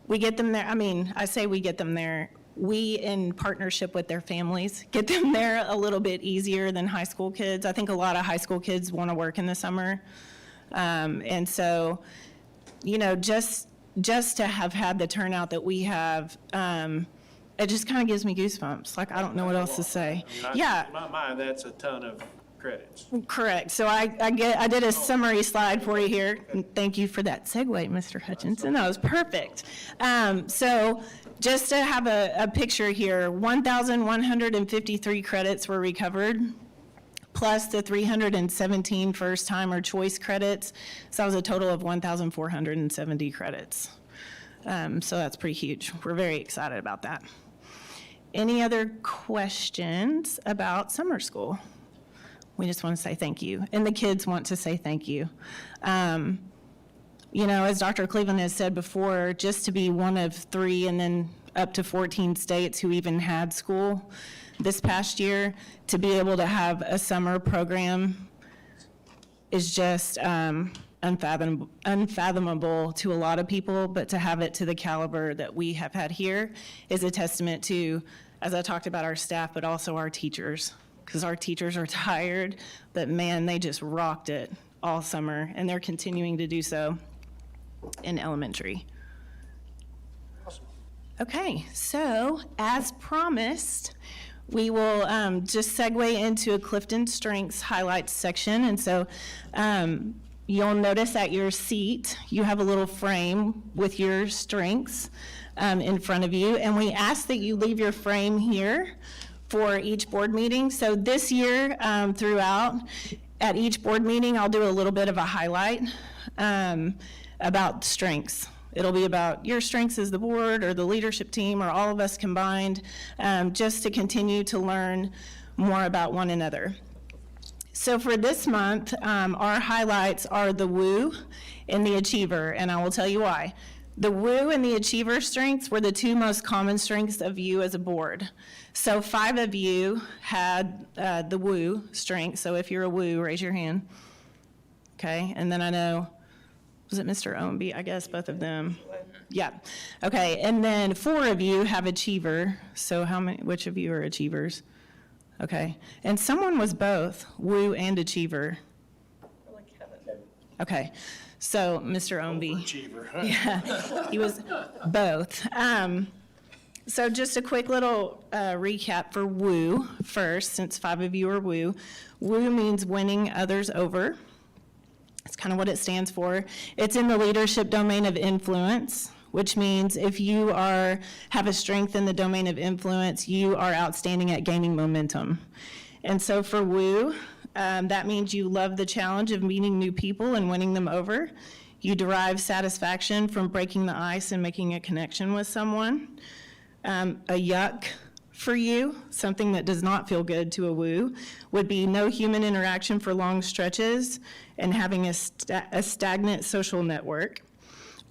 we get them there. I mean, I say we get them there. We, in partnership with their families, get them there a little bit easier than high school kids. I think a lot of high school kids want to work in the summer. And so, you know, just to have had the turnout that we have, it just kind of gives me goosebumps. Like, I don't know what else to say. Yeah. In my mind, that's a ton of credits. Correct. So I did a summary slide for you here. And thank you for that segue, Mr. Hutchinson. That was perfect. So just to have a picture here, 1,153 credits were recovered, plus the 317 first-time or choice credits. So that was a total of 1,470 credits. So that's pretty huge. We're very excited about that. Any other questions about summer school? We just want to say thank you, and the kids want to say thank you. You know, as Dr. Cleveland has said before, just to be one of 3 and then up to 14 states who even had school this past year, to be able to have a summer program is just unfathomable to a lot of people, but to have it to the caliber that we have had here is a testament to, as I talked about, our staff, but also our teachers, because our teachers are tired, but man, they just rocked it all summer, and they're continuing to do so in elementary. Okay, so as promised, we will just segue into a Clifton Strengths highlights section. And so you'll notice at your seat, you have a little frame with your strengths in front of you. And we ask that you leave your frame here for each board meeting. So this year throughout, at each board meeting, I'll do a little bit of a highlight about strengths. It'll be about your strengths as the board or the leadership team or all of us combined, just to continue to learn more about one another. So for this month, our highlights are the WOO and the Achiever, and I will tell you why. The WOO and the Achiever strengths were the two most common strengths of you as a board. So 5 of you had the WOO strength, so if you're a WOO, raise your hand. Okay, and then I know, was it Mr. Ownby? I guess both of them. Yeah. Okay. And then 4 of you have Achiever. So which of you are Achievers? Okay. And someone was both WOO and Achiever. Okay. So Mr. Ownby. Achiever. Yeah. He was both. So just a quick little recap for WOO first, since 5 of you are WOO. WOO means winning others over. That's kind of what it stands for. It's in the leadership domain of influence, which means if you have a strength in the domain of influence, you are outstanding at gaining momentum. And so for WOO, that means you love the challenge of meeting new people and winning them over. You derive satisfaction from breaking the ice and making a connection with someone. A yuck for you, something that does not feel good to a WOO, would be no human interaction for long stretches and having a stagnant social network,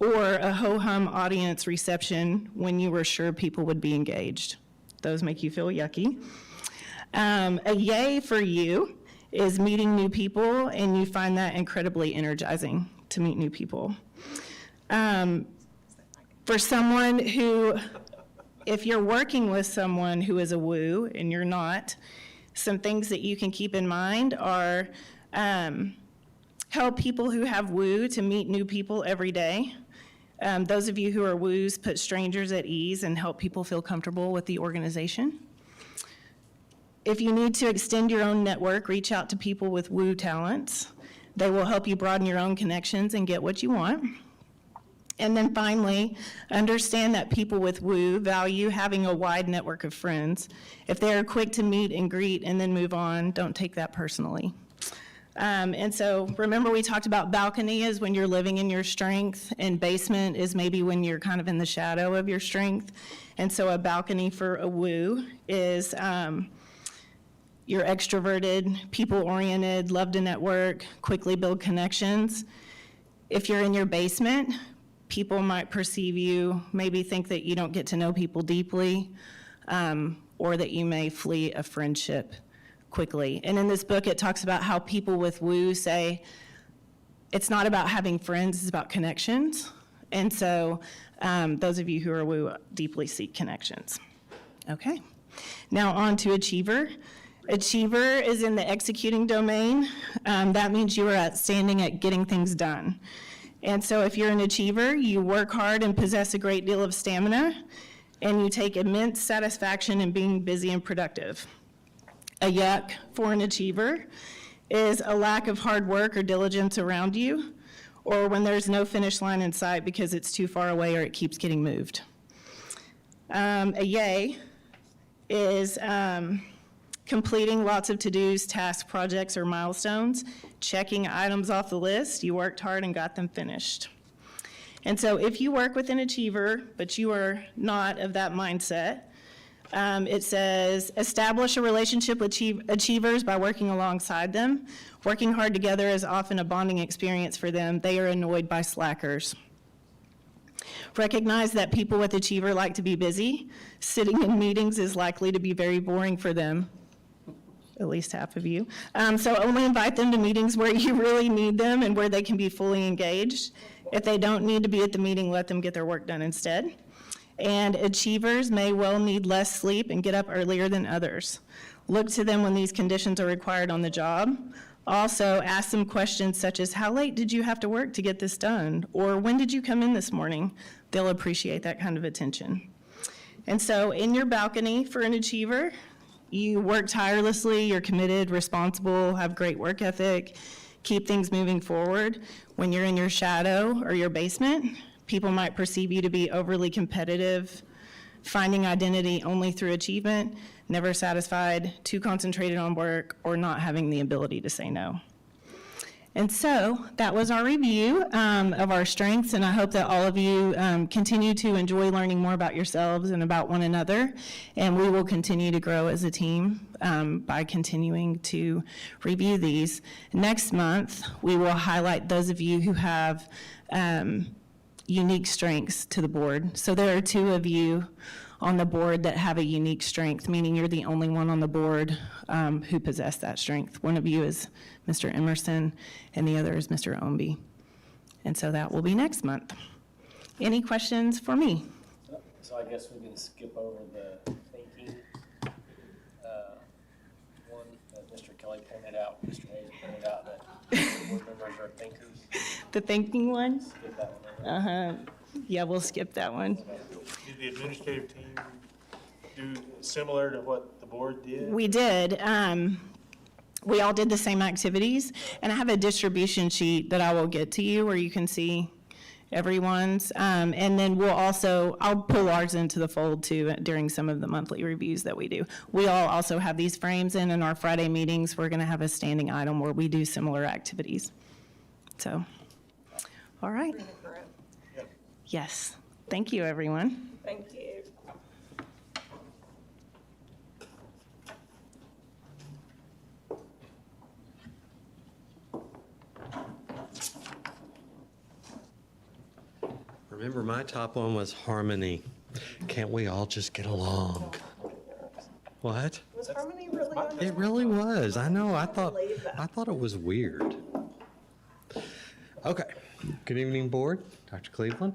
or a ho-hum audience reception when you were sure people would be engaged. Those make you feel yucky. A yay for you is meeting new people, and you find that incredibly energizing to meet new people. For someone who, if you're working with someone who is a WOO and you're not, some things that you can keep in mind are help people who have WOO to meet new people every day. Those of you who are WOOs put strangers at ease and help people feel comfortable with the organization. If you need to extend your own network, reach out to people with WOO talents. They will help you broaden your own connections and get what you want. And then finally, understand that people with WOO value having a wide network of friends. If they are quick to meet and greet and then move on, don't take that personally. And so remember, we talked about balcony is when you're living in your strength, and basement is maybe when you're kind of in the shadow of your strength. And so a balcony for a WOO is you're extroverted, people-oriented, love to network, quickly build connections. If you're in your basement, people might perceive you, maybe think that you don't get to know people deeply, or that you may flee a friendship quickly. And in this book, it talks about how people with WOO say, it's not about having friends, it's about connections. And so those of you who are WOO deeply seek connections. Okay, now on to Achiever. Achiever is in the executing domain. That means you are outstanding at getting things done. And so if you're an achiever, you work hard and possess a great deal of stamina, and you take immense satisfaction in being busy and productive. A yuck for an achiever is a lack of hard work or diligence around you, or when there's no finish line in sight because it's too far away or it keeps getting moved. A yay is completing lots of to-dos, tasks, projects, or milestones, checking items off the list. You worked hard and got them finished. And so if you work with an achiever, but you are not of that mindset, it says, establish a relationship with achievers by working alongside them. Working hard together is often a bonding experience for them. They are annoyed by slackers. Recognize that people with achiever like to be busy. Sitting in meetings is likely to be very boring for them. at least half of you. So only invite them to meetings where you really need them and where they can be fully engaged. If they don't need to be at the meeting, let them get their work done instead. And achievers may well need less sleep and get up earlier than others. Look to them when these conditions are required on the job. Also, ask them questions such as, how late did you have to work to get this done? Or when did you come in this morning? They'll appreciate that kind of attention. And so in your balcony for an achiever, you work tirelessly, you're committed, responsible, have great work ethic, keep things moving forward. When you're in your shadow or your basement, people might perceive you to be overly competitive, finding identity only through achievement, never satisfied, too concentrated on work, or not having the ability to say no. And so that was our review of our strengths, and I hope that all of you continue to enjoy learning more about yourselves and about one another, and we will continue to grow as a team by continuing to review these. Next month, we will highlight those of you who have unique strengths to the board. So there are 2 of you on the board that have a unique strength, meaning you're the only one on the board who possess that strength. One of you is Mr. Emerson, and the other is Mr. Omby. And so that will be next month. Any questions for me? So I guess we can skip over the thinking one that Mr. Kelly pointed out, Mr. Hayes pointed out that board members are thinkers. The thinking one? Skip that one. Yeah, we'll skip that one. Did the administrative team do similar to what the board did? We did. We all did the same activities, and I have a distribution sheet that I will get to you where you can see everyone's. And then I'll pull ours into the fold too during some of the monthly reviews that we do. We all also have these frames in our Friday meetings. We're going to have a standing item where we do similar activities. So, all right. Yes. Thank you, everyone. Thank you. Remember, my top one was harmony. Can't we all just get along? What? Was harmony really on? It really was. I know. I thought it was weird. Okay. Good evening, board. Dr. Cleveland.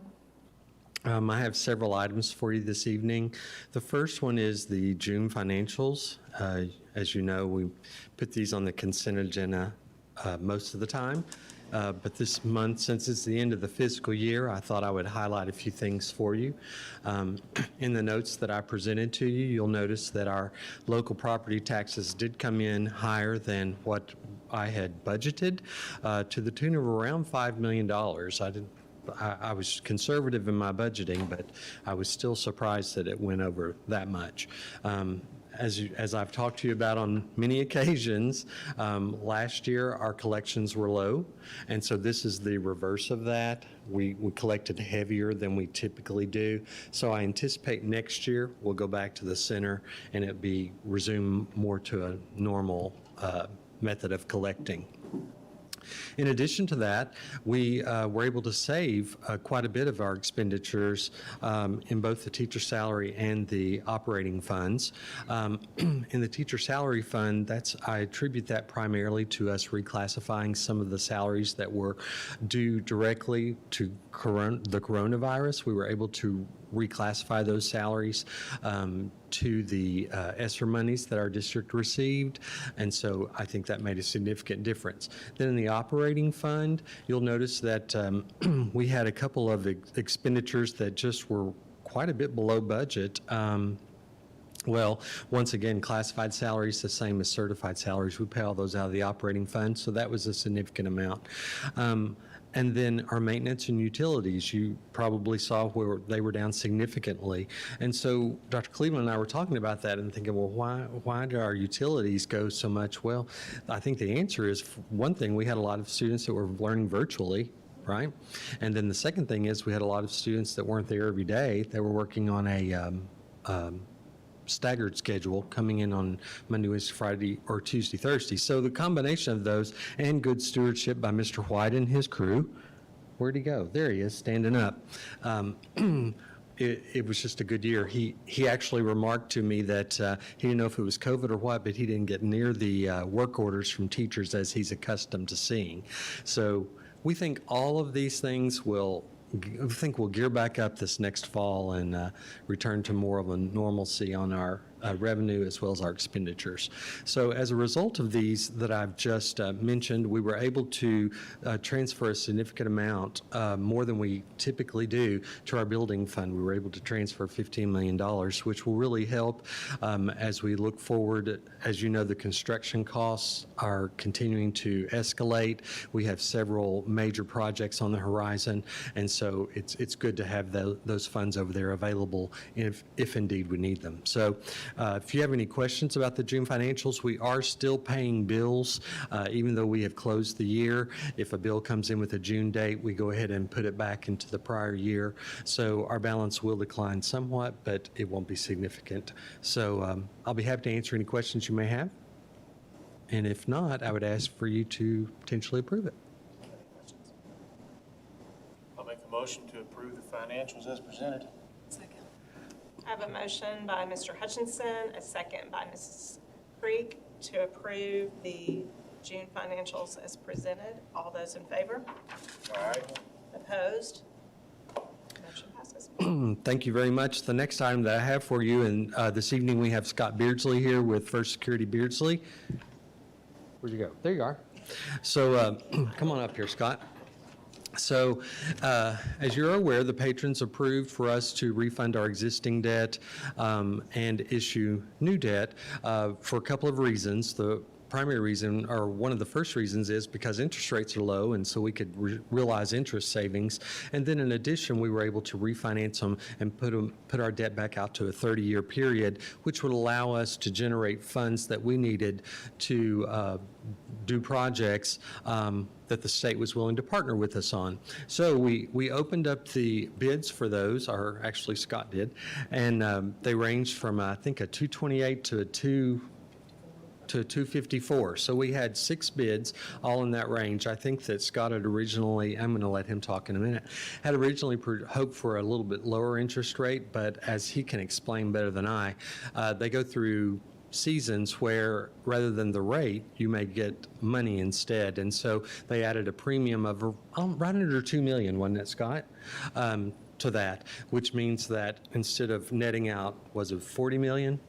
I have several items for you this evening. The first one is the June financials. As you know, we put these on the consent agenda most of the time. But this month, since it's the end of the fiscal year, I thought I would highlight a few things for you. In the notes that I presented to you, you'll notice that our local property taxes did come in higher than what I had budgeted, to the tune of around $5 million. I was conservative in my budgeting, but I was still surprised that it went over that much. As I've talked to you about on many occasions, last year our collections were low, and so this is the reverse of that. We collected heavier than we typically do, so I anticipate next year we'll go back to the center and it'll be resume more to a normal method of collecting. In addition to that, we were able to save quite a bit of our expenditures in both the teacher salary and the operating funds. In the teacher salary fund, I attribute that primarily to us reclassifying some of the salaries that were due directly to the coronavirus. We were able to reclassify those salaries to the ESSER monies that our district received, and so I think that made a significant difference. Then in the operating fund, you'll notice that we had a couple of expenditures that just were quite a bit below budget. Well, once again, classified salaries, the same as certified salaries. We pay all those out of the operating fund, so that was a significant amount. And then our maintenance and utilities, you probably saw where they were down significantly. And so Dr. Cleveland and I were talking about that and thinking, well, why do our utilities go so much? Well, I think the answer is, one thing, we had a lot of students that were learning virtually, right? And then the second thing is we had a lot of students that weren't there every day. They were working on a staggered schedule, coming in on Monday, Wednesday, Friday, or Tuesday, Thursday. So the combination of those and good stewardship by Mr. White and his crew, where'd he go? There he is, standing up. it was just a good year. He actually remarked to me that he didn't know if it was COVID or what, but he didn't get near the work orders from teachers as he's accustomed to seeing. So we think all of these things will gear back up this next fall and return to more of a normalcy on our revenue as well as our expenditures. So as a result of these that I've just mentioned, we were able to transfer a significant amount, more than we typically do, to our building fund. We were able to transfer $15 million, which will really help as we look forward. As you know, the construction costs are continuing to escalate. We have several major projects on the horizon, and so it's good to have those funds over there available if indeed we need them. So if you have any questions about the June financials, we are still paying bills, even though we have closed the year. If a bill comes in with a June date, we go ahead and put it back into the prior year. So our balance will decline somewhat, but it won't be significant. So I'll be happy to answer any questions you may have. And if not, I would ask for you to potentially approve it. I'll make a motion to approve the financials as presented. Second. I have a motion by Mr. Hutchinson, a second by Mrs. Creek to approve the June financials as presented. All those in favor? Aye. Opposed? Motion passes. Thank you very much. The next item that I have for you, and this evening we have Scott Beardsley here with First Security Beardsley. Where'd you go? There you are. So come on up here, Scott. So, as you're aware, the patrons approved for us to refund our existing debt and issue new debt for a couple of reasons. The primary reason, or one of the first reasons, is because interest rates are low, and so we could realize interest savings. And then in addition, we were able to refinance them and put our debt back out to a 30-year period, which would allow us to generate funds that we needed to do projects that the state was willing to partner with us on. So we opened up the bids for those, or actually Scott did, and they ranged from I think a 228 to a 254. So we had 6 bids, all in that range. I think that Scott had originally, I'm going to let him talk in a minute, had originally hoped for a little bit lower interest rate, but as he can explain better than I, they go through seasons where rather than the rate, you may get money instead. And so they added a premium of right under 2 million, wasn't it, Scott? To that, which means that instead of netting out, was it 40 million?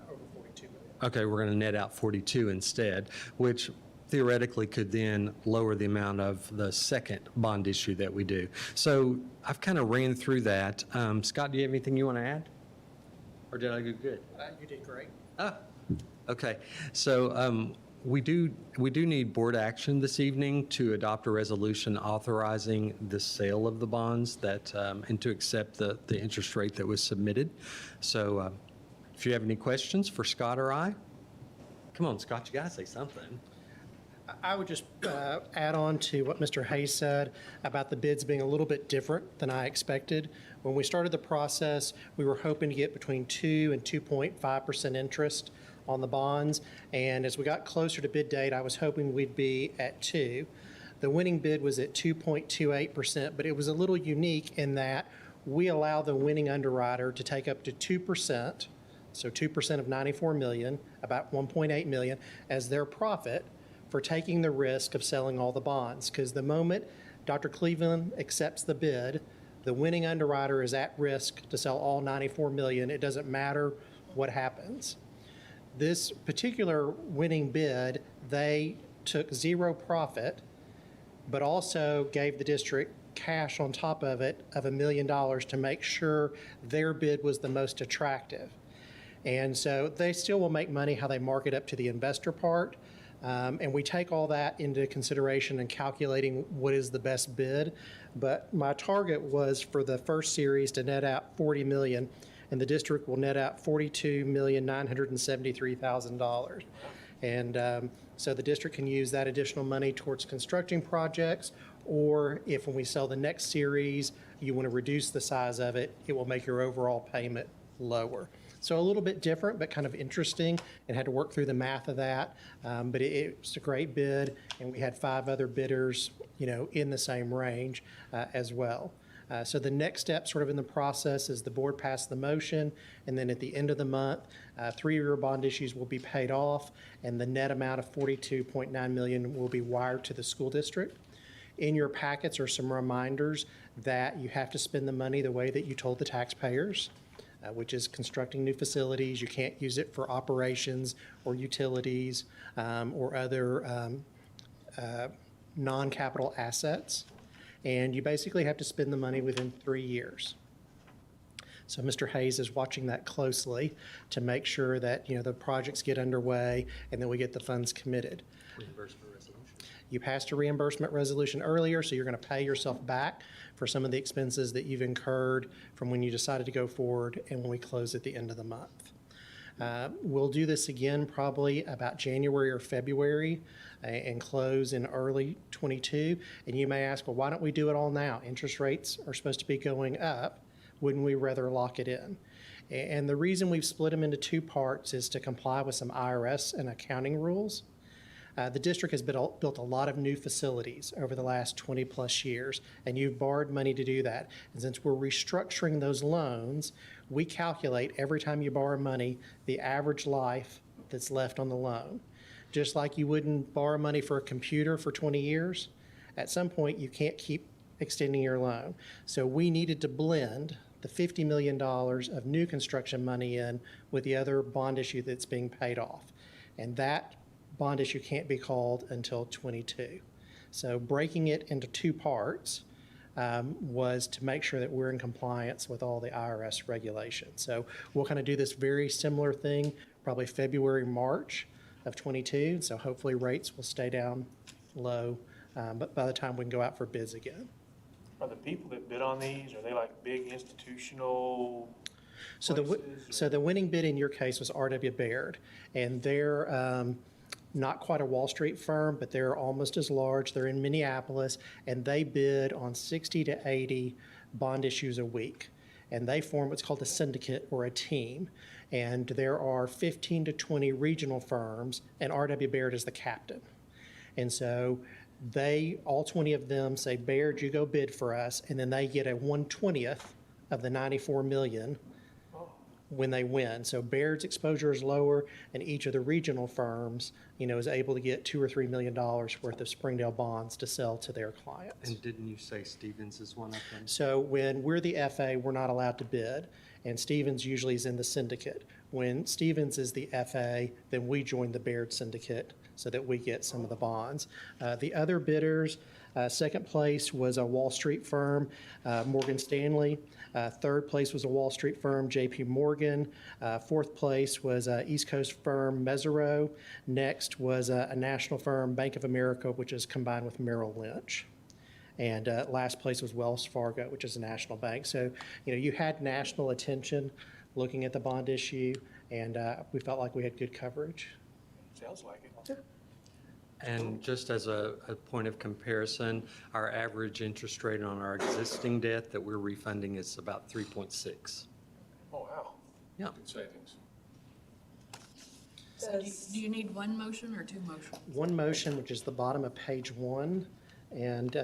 Over 42 million. Okay, we're going to net out 42 instead, which theoretically could then lower the amount of the second bond issue that we do. So I've kind of ran through that. Scott, do you have anything you want to add? Or did I do good? You did great. Ah, okay. So we do need board action this evening to adopt a resolution authorizing the sale of the bonds that and to accept the interest rate that was submitted. So if you have any questions for Scott or I, come on, Scott, you gotta say something. I would just add on to what Mr. Hayes said about the bids being a little bit different than I expected. When we started the process, we were hoping to get between 2 and 2.5% interest on the bonds. And as we got closer to bid date, I was hoping we'd be at 2. The winning bid was at 2.28%, but it was a little unique in that we allow the winning underwriter to take up to 2%, so 2% of 94 million, about 1.8 million, as their profit for taking the risk of selling all the bonds. Because the moment Dr. Cleveland accepts the bid, the winning underwriter is at risk to sell all 94 million. It doesn't matter what happens. This particular winning bid, they took 0 profit, but also gave the district cash on top of it of $1 million to make sure their bid was the most attractive. And so they still will make money how they mark it up to the investor part. And we take all that into consideration in calculating what is the best bid. But my target was for the first series to net out 40 million, and the district will net out $42,973,000. And so the district can use that additional money towards constructing projects, or if when we sell the next series, you want to reduce the size of it, it will make your overall payment lower. So a little bit different, but kind of interesting, and had to work through the math of that. But it's a great bid, and we had 5 other bidders, in the same range as well. So the next step sort of in the process is the board passed the motion, and then at the end of the month, 3 of your bond issues will be paid off, and the net amount of $42.9 million will be wired to the school district. In your packets are some reminders that you have to spend the money the way that you told the taxpayers, which is constructing new facilities. You can't use it for operations or utilities or other non-capital assets. And you basically have to spend the money within 3 years. So Mr. Hayes is watching that closely to make sure that, the projects get underway and then we get the funds committed. Reimbursement resolution. You passed a reimbursement resolution earlier, so you're going to pay yourself back for some of the expenses that you've incurred from when you decided to go forward and when we close at the end of the month. We'll do this again probably about January or February and close in early '22. And you may ask, well, why don't we do it all now? Interest rates are supposed to be going up. Wouldn't we rather lock it in? And the reason we've split them into 2 parts is to comply with some IRS and accounting rules. The district has built a lot of new facilities over the last 20 plus years, and you've borrowed money to do that. And since we're restructuring those loans, we calculate every time you borrow money, the average life that's left on the loan. Just like you wouldn't borrow money for a computer for 20 years, at some point you can't keep extending your loan. So we needed to blend the $50 million of new construction money in with the other bond issue that's being paid off. And that bond issue can't be called until '22. So breaking it into 2 parts was to make sure that we're in compliance with all the IRS regulations. So we'll kind of do this very similar thing, probably February, March of '22. So hopefully rates will stay down low, but by the time we can go out for bids again. Are the people that bid on these, are they like big institutional So the winning bid in your case was R.W. and they're not quite a Wall Street firm, but they're almost as large. They're in Minneapolis, and they bid on 60 to 80 bond issues a week. And they form what's called a syndicate or a team. And there are 15 to 20 regional firms, and R.W. Baird is the captain. And so all 20 of them say, Baird, you go bid for us, and then they get a 1/20th of the $94 million when they win. So Baird's exposure is lower, and each of the regional firms, is able to get $2 or $3 million worth of Springdale bonds to sell to their clients. And didn't you say Stevens is one of them? So when we're the FA, we're not allowed to bid, and Stevens usually is in the syndicate. When Stevens is the FA, then we join the Baird syndicate so that we get some of the bonds. The other bidders, second place was a Wall Street firm, Morgan Stanley. Third place was a Wall Street firm, JP Morgan. Fourth place was an East Coast firm, Mesereau. Next was a national firm, Bank of America, which is combined with Merrill Lynch. And last place was Wells Fargo, which is a national bank. So, you had national attention looking at the bond issue, and we felt like we had good coverage. Sounds like it. And just as a point of comparison, our average interest rate on our existing debt that we're refunding is about 3.6. Oh, wow. Yeah. Good savings. So do you need 1 motion or 2 motions? One motion, which is the bottom of page 1, and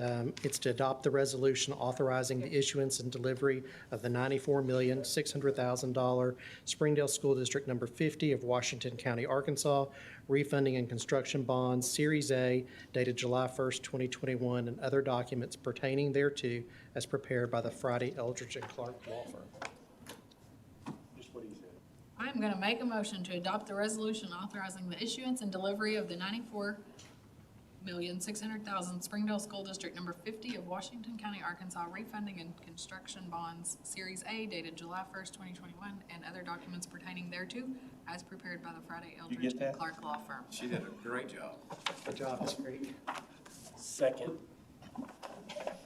it's to adopt the resolution authorizing the issuance and delivery of the $94,600,000 Springdale School District Number 50 of Washington County, Arkansas, refunding and construction bonds, Series A, dated July 1st, 2021, and other documents pertaining thereto as prepared by the Friday, Eldridge & Clark Law Firm. Just what he said. I'm going to make a motion to adopt the resolution authorizing the issuance and delivery of the $94,600,000 Springdale School District Number 50 of Washington County, Arkansas, refunding and construction bonds, Series A, dated July 1st, 2021, and other documents pertaining thereto, as prepared by the Friday, Eldridge & Clark Law Firm. She did a great job. Good job, Ms. Creek. Second.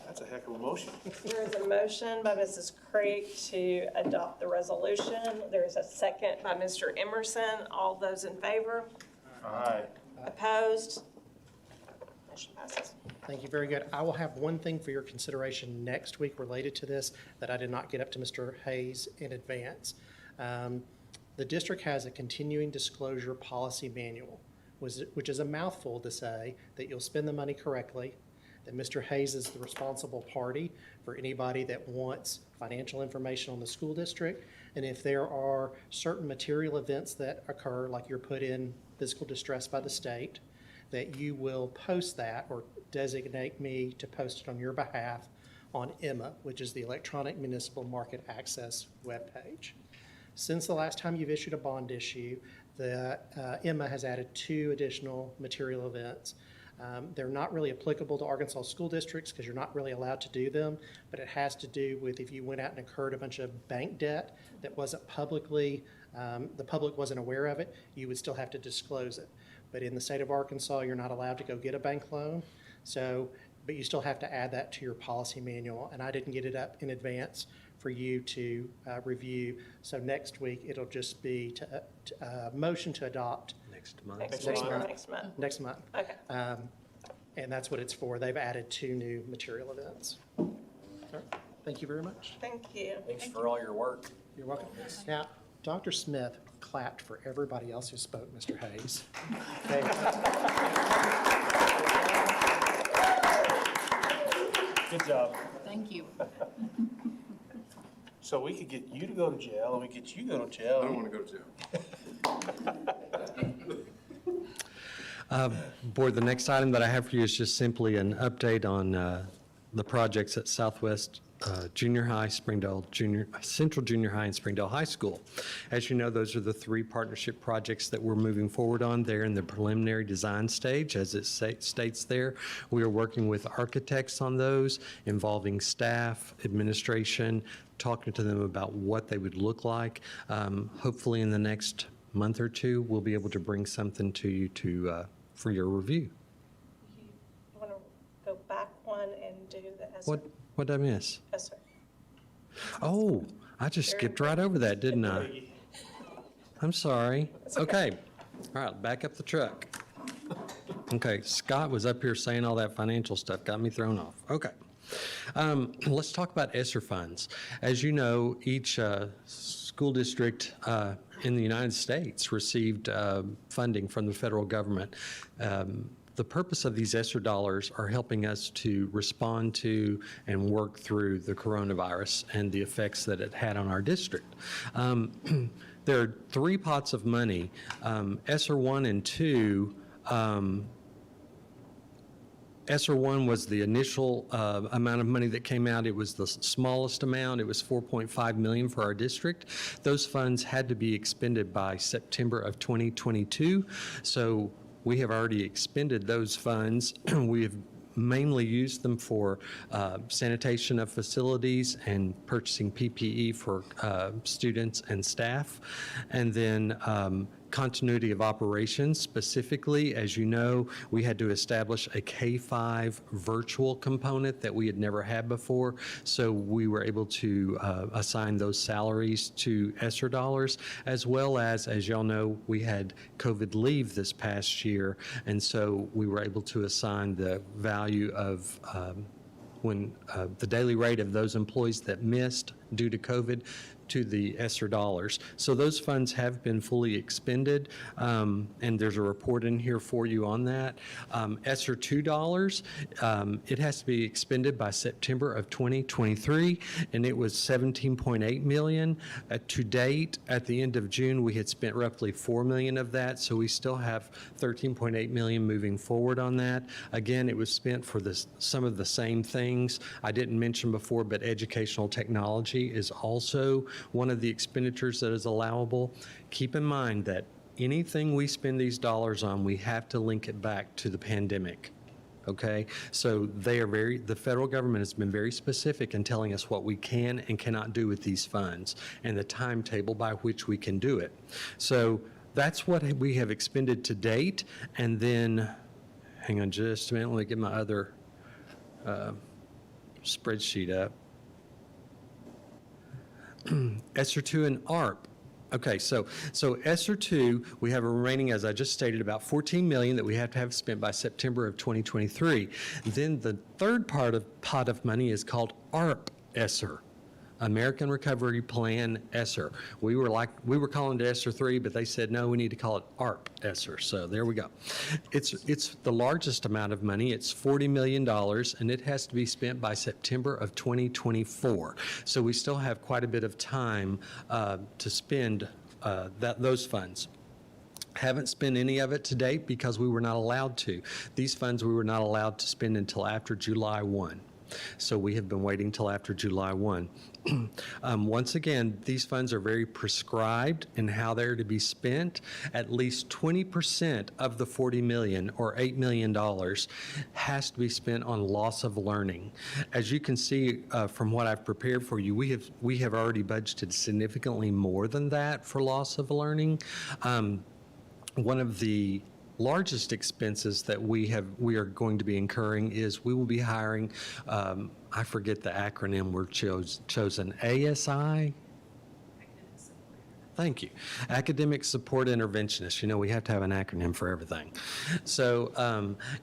That's a heck of a motion. There is a motion by Mrs. Creek to adopt the resolution. There is a second by Mr. Emerson. All those in favor? Aye. Opposed? Motion passes. Thank you, very good. I will have one thing for your consideration next week related to this that I did not get up to Mr. Hayes in advance. The district has a continuing disclosure policy manual, which is a mouthful to say that you'll spend the money correctly, that Mr. Hayes is the responsible party for anybody that wants financial information on the school district. And if there are certain material events that occur, like you're put in physical distress by the state, that you will post that or designate me to post it on your behalf on EMMA, which is the Electronic Municipal Market Access webpage. Since the last time you've issued a bond issue, the EMMA has added 2 additional material events. They're not really applicable to Arkansas school districts because you're not really allowed to do them, but it has to do with if you went out and incurred a bunch of bank debt that wasn't publicly, the public wasn't aware of it, you would still have to disclose it. But in the state of Arkansas, you're not allowed to go get a bank loan, but you still have to add that to your policy manual, and I didn't get it up in advance for you to review. So next week, it'll just be to motion to adopt. Next month. Next week or next month? Next month. Okay. And that's what it's for. They've added 2 new material events. All right. Thank you very much. Thank you. Thanks for all your work. You're welcome. Now, Dr. Smith clapped for everybody else who spoke, Mr. Hayes. Okay. Good job. Thank you. So we could get you to go to jail, and we get you to go to jail. I don't want to go to jail. Board, the next item that I have for you is just simply an update on the projects at Southwest Junior High, Central Junior High, and Springdale High School. As you know, those are the 3 partnership projects that we're moving forward on. They're in the preliminary design stage, as it states there. We are working with architects on those, involving staff, administration, talking to them about what they would look like. Hopefully in the next month or 2, we'll be able to bring something to you for your review. You want to go back one and do the ESSER? What did I miss? ESSER. Oh, I just skipped right over that, didn't I? I'm sorry. Okay. All right, back up the truck. Okay, Scott was up here saying all that financial stuff, got me thrown off. Okay. Let's talk about ESSER funds. As you know, each school district in the United States received funding from the federal government. The purpose of these ESSER dollars are helping us to respond to and work through the coronavirus and the effects that it had on our district. There are 3 pots of money. ESSER 1 and 2, ESSER 1 was the initial amount of money that came out. It was the smallest amount. It was $4.5 million for our district. Those funds had to be expended by September of 2022. So we have already expended those funds. We have mainly used them for sanitation of facilities and purchasing PPE for students and staff. And then continuity of operations. Specifically, as you know, we had to establish a K-5 virtual component that we had never had before. So we were able to assign those salaries to ESSER dollars, as well as y'all know, we had COVID leave this past year. And so we were able to assign the value of the daily rate of those employees that missed due to COVID to the ESSER dollars. So those funds have been fully expended, and there's a report in here for you on that. ESSER $2, it has to be expended by September of 2023, and it was $17.8 million. To date, at the end of June, we had spent roughly $4 million of that, so we still have $13.8 million moving forward on that. Again, it was spent for some of the same things I didn't mention before, but educational technology is also one of the expenditures that is allowable. Keep in mind that anything we spend these dollars on, we have to link it back to the pandemic. Okay, so the federal government has been very specific in telling us what we can and cannot do with these funds and the timetable by which we can do it. So that's what we have expended to date. And then, hang on just a minute, let me get my other spreadsheet up. ESSER 2 and ARP. Okay, so ESSER 2, we have a remaining, as I just stated, about $14 million that we have to have spent by September of 2023. Then the third pot of money is called ARP ESSER. American Recovery Plan ESSER. We were calling it ESSER 3, but they said, no, we need to call it ARP-ESSER. So there we go. It's the largest amount of money. It's $40 million, and it has to be spent by September of 2024. So we still have quite a bit of time to spend those funds. Haven't spent any of it to date because we were not allowed to. These funds we were not allowed to spend until after July 1. So we have been waiting till after July 1. Once again, these funds are very prescribed in how they're to be spent. At least 20% of the $40 million or $8 million has to be spent on loss of learning. As you can see from what I've prepared for you, we have already budgeted significantly more than that for loss of learning. One of the largest expenses that we are going to be incurring is we will be hiring, I forget the acronym we're chosen, ASI? Thank you. Academic Support Interventionist. You know, we have to have an acronym for everything. So,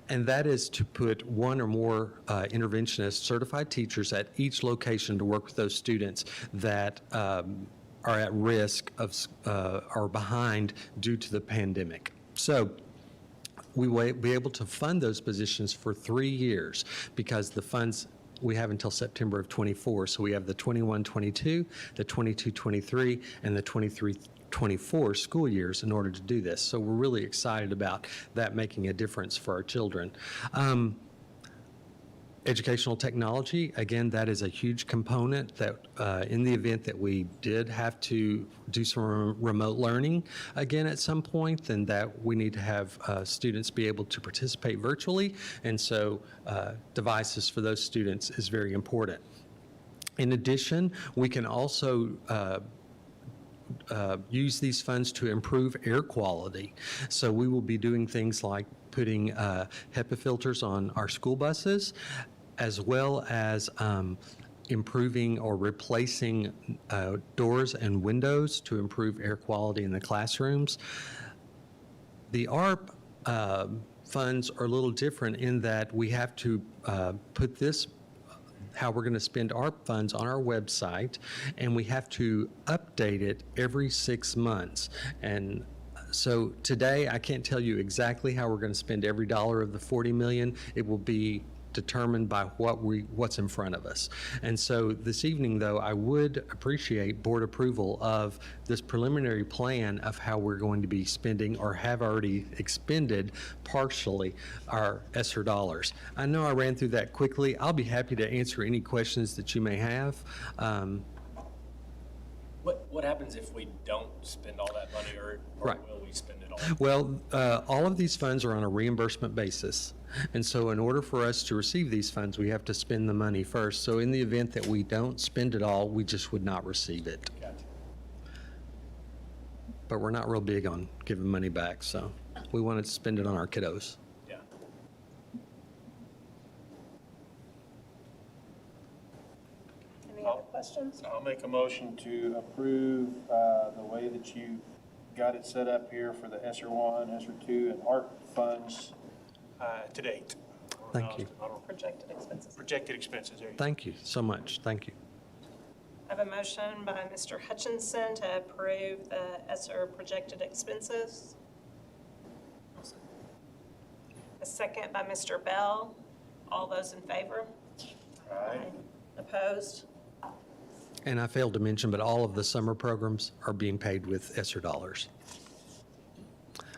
and that is to put one or more interventionists, certified teachers at each location to work with those students that are at risk of are behind due to the pandemic. So we will be able to fund those positions for 3 years because the funds we have until September of 24. So we have the 21-22, the 22-23, and the 23-24 school years in order to do this. So we're really excited about that making a difference for our children. Educational technology, again, that is a huge component that in the event that we did have to do some remote learning again at some point, then that we need to have students be able to participate virtually. And so devices for those students is very important. In addition, we can also use these funds to improve air quality. So we will be doing things like putting HEPA filters on our school buses, as well as improving or replacing doors and windows to improve air quality in the classrooms. The ARP funds are a little different in that we have to put this, how we're going to spend ARP funds on our website, and we have to update it every 6 months. And so today, I can't tell you exactly how we're going to spend every dollar of the $40 million. It will be determined by what's in front of us. And so this evening, though, I would appreciate board approval of this preliminary plan of how we're going to be spending or have already expended partially our ESSER dollars. I know I ran through that quickly. I'll be happy to answer any questions that you may have. What happens if we don't spend all that money, or Right. will we spend it all? Well, all of these funds are on a reimbursement basis. And so in order for us to receive these funds, we have to spend the money first. So in the event that we don't spend it all, we just would not receive it. Gotcha. But we're not real big on giving money back, so we wanted to spend it on our kiddos. Yeah. Any other questions? I'll make a motion to approve the way that you got it set up here for the ESSER 1, ESSER 2, and ARP funds to date. Thank you. Projected expenses. Projected expenses, there you go. Thank you so much. Thank you. I have a motion by Mr. Hutchinson to approve the ESSER projected expenses. A second by Mr. Bell. All those in favor? Aye. Opposed? And I failed to mention, but all of the summer programs are being paid with ESSER dollars.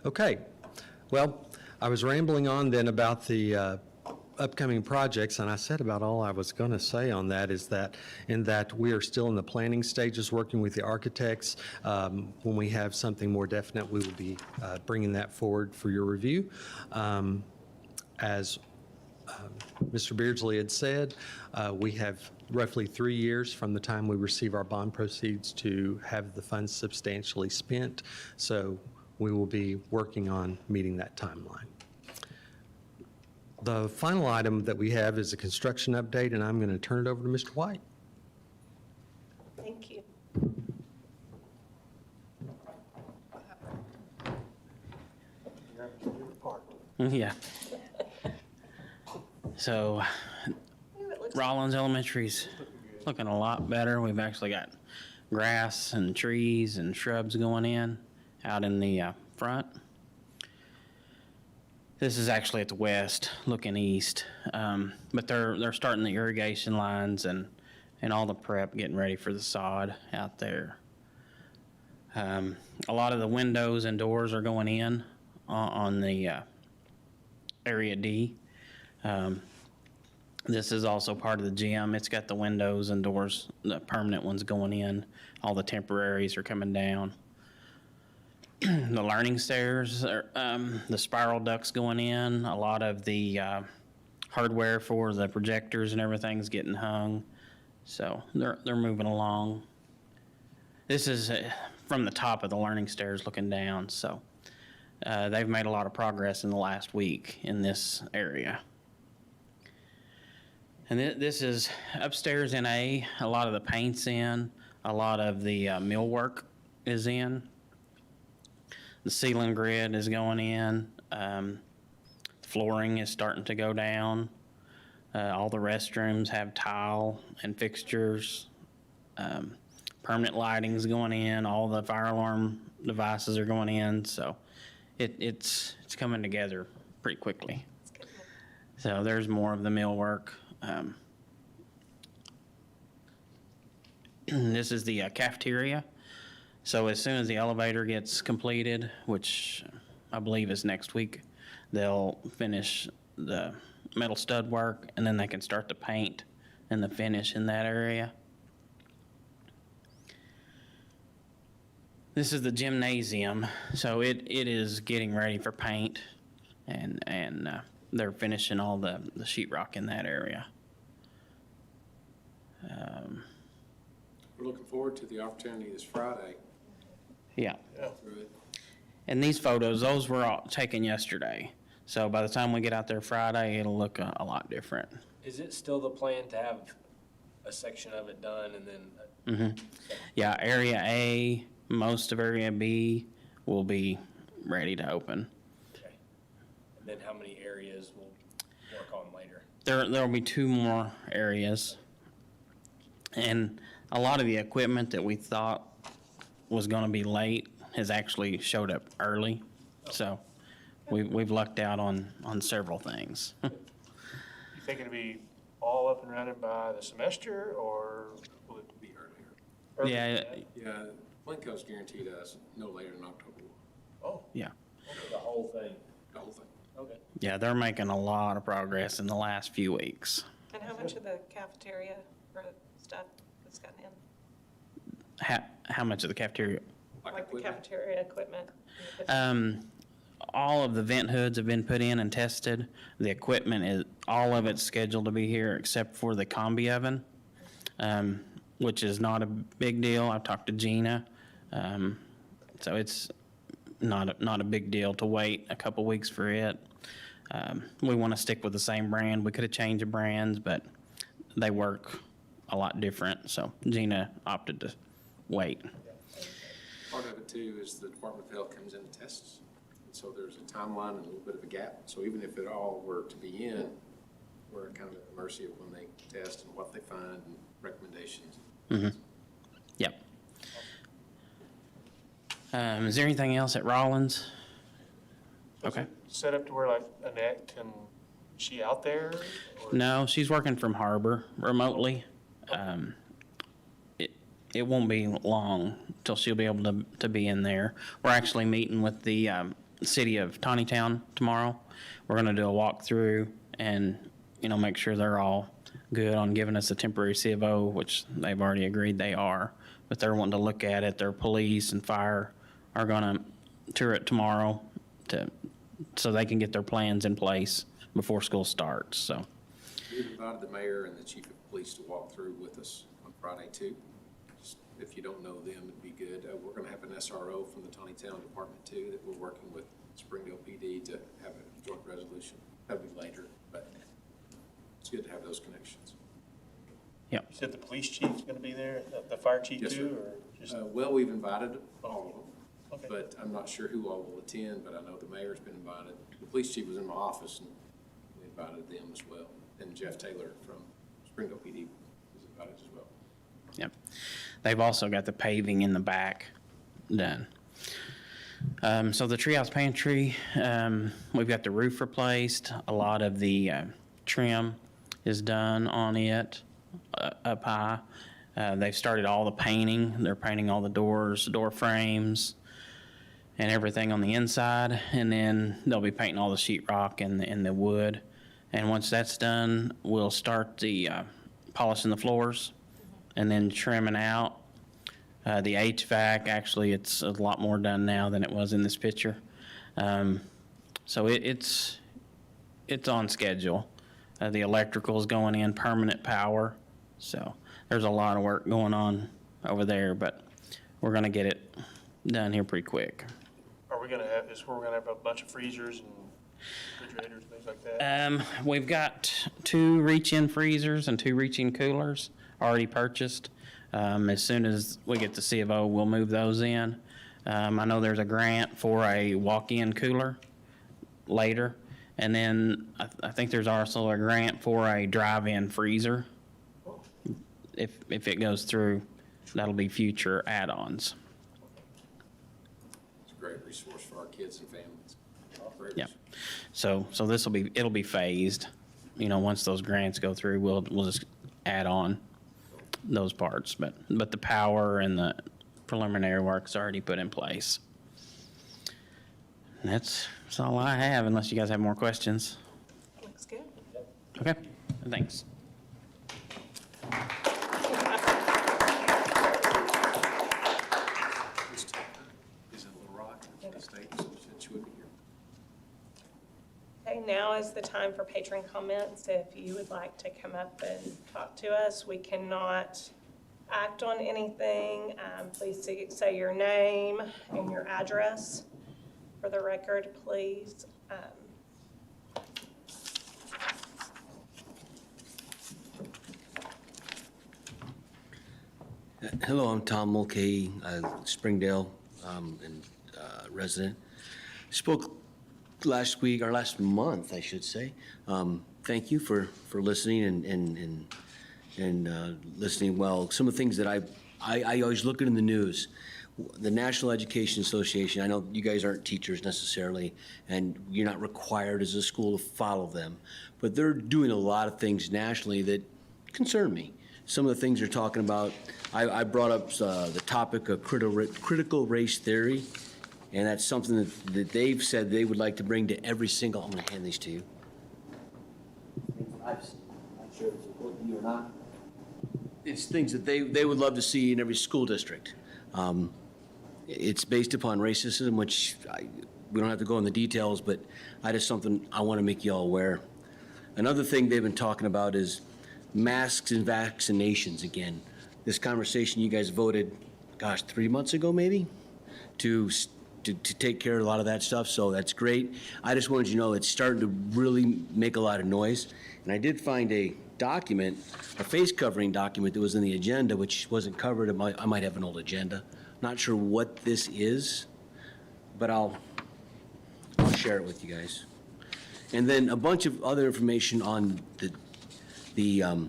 Okay, well, I was rambling on then about the upcoming projects, and I said about all I was going to say on that is that we are still in the planning stages working with the architects. When we have something more definite, we will be bringing that forward for your review. As Mr. Beardsley had said, we have roughly 3 years from the time we receive our bond proceeds to have the funds substantially spent. So we will be working on meeting that timeline. The final item that we have is a construction update, and I'm going to turn it over to Mr. White. Thank you. Yeah. So, Rollins Elementary's looking a lot better. We've actually got grass and trees and shrubs going in out in the front. This is actually at the west, looking east, but they're starting the irrigation lines and all the prep, getting ready for the sod out there. A lot of the windows and doors are going in on the Area D. This is also part of the gym. It's got the windows and doors, the permanent ones going in. All the temporaries are coming down. The learning stairs, are, the spiral ducts going in. A lot of the hardware for the projectors and everything's getting hung. So they're moving along. This is from the top of the learning stairs looking down. So they've made a lot of progress in the last week in this area. And this is upstairs in A. A lot of the paint's in. A lot of the millwork is in. The ceiling grid is going in. Flooring is starting to go down. All the restrooms have tile and fixtures. Permanent lighting's going in. All the fire alarm devices are going in. So it's coming together pretty quickly. So there's more of the millwork. This is the cafeteria. So as soon as the elevator gets completed, which I believe is next week, they'll finish the metal stud work and then they can start the paint and the finish in that area. This is the gymnasium. So it is getting ready for paint and they're finishing all the sheetrock in that area. We're looking forward to the opportunity this Friday. Yeah. Through it. And these photos, those were all taken yesterday. So by the time we get out there Friday, it'll look a lot different. Is it still the plan to have a section of it done and then? Yeah, Area A, most of Area B will be ready to open. Okay. And then how many areas we'll work on later? There'll be 2 more areas. And a lot of the equipment that we thought was going to be late has actually showed up early. So we've lucked out on several things. You think it'll be all up and running by the semester, or will it be earlier? Yeah. Blanco's guaranteed us no later than October. Oh. Yeah. The whole thing? The whole thing. Okay. Yeah, they're making a lot of progress in the last few weeks. And how much of the cafeteria or stuff has gotten in? How much of the cafeteria? Like the cafeteria equipment? All of the vent hoods have been put in and tested. The equipment all of it's scheduled to be here except for the combi oven, which is not a big deal. I've talked to Gina. So it's not a big deal to wait a couple weeks for it. We want to stick with the same brand. We could have changed the brands, but they work a lot different. So Gina opted to wait. Part of it too is the Department of Health comes in and tests. And so there's a timeline and a little bit of a gap. So even if it all were to be in, we're kind of at the mercy of when they test and what they find and recommendations. Yep. Is there anything else at Rollins? Okay. Set up to where like Annette can, is she out there? Or? No, she's working from HAR-BER remotely. It won't be long till she'll be able to be in there. We're actually meeting with the city of Tawnytown tomorrow. We're going to do a walkthrough and, make sure they're all good on giving us a temporary CFO, which they've already agreed they are. But they're wanting to look at it. Their police and fire are going to tour it tomorrow so they can get their plans in place before school starts. So We've invited the mayor and the chief of police to walk through with us on Friday too. Just, if you don't know them, it'd be good. We're going to have an SRO from the Tawnytown Department too that we're working with Springdale PD to have a joint resolution. That'll be later, but it's good to have those connections. Yep. You said the police chief's going to be there, the fire chief Yes, too, sir. or just? Well, we've invited all of them. Okay. But I'm not sure who all will attend, but I know the mayor's been invited. The police chief was in my office and we invited them as well. And Jeff Taylor from Springdale PD was invited as well. Yep. They've also got the paving in the back done. So the treehouse pantry, we've got the roof replaced. A lot of the trim is done on it up high. They've started all the painting. They're painting all the doors, door frames, and everything on the inside. And then they'll be painting all the sheetrock and the wood. And once that's done, we'll start the polishing the floors and then trimming out. The HVAC, actually, it's a lot more done now than it was in this picture. So it's on schedule. The electrical's going in, permanent power. So there's a lot of work going on over there, but we're gonna get it done here pretty quick. Are we gonna have, is where we're gonna have a bunch of freezers and refrigerators, things like that? We've got 2 reach-in freezers and 2 reach-in coolers already purchased. As soon as we get the C of O, we'll move those in. I know there's a grant for a walk-in cooler later. And then I think there's also a grant for a drive-in freezer. If it goes through, that'll be future add-ons. It's a great resource for our kids and families. Great Yeah. So it'll be phased. You know, once those grants go through, we'll just add on those parts. But the power and the preliminary work's already put in place. And that's all I have, unless you guys have more questions. Looks good. Okay, thanks. Is in Little Rock, the state, so she would be here. Okay, now is the time for patron comments. If you would like to come up and talk to us, we cannot act on anything. Please say your name and your address for the record, please. Hello, I'm Tom Mulcahy, Springdale resident. Spoke last week, or last month, I should say. Thank you for listening and listening well. Some of the things that I always look at in the news, the National Education Association, I know you guys aren't teachers necessarily, and you're not required as a school to follow them, but they're doing a lot of things nationally that concern me. Some of the things they're talking about, I brought up the topic of critical race theory, and that's something that they've said they would like to bring to every single, I'm going to hand these to you. I'm sure it's important to you or not. It's things that they would love to see in every school district. It's based upon racism, which we don't have to go in the details, but that is something I want to make you all aware. Another thing they've been talking about is masks and vaccinations again. This conversation you guys voted, 3 months ago maybe, to take care of a lot of that stuff, so that's great. I just wanted you to know it's starting to really make a lot of noise. And I did find a document, a face covering document that was in the agenda, which wasn't covered. I might have an old agenda. Not sure what this is, but I'll share it with you guys. And then a bunch of other information on the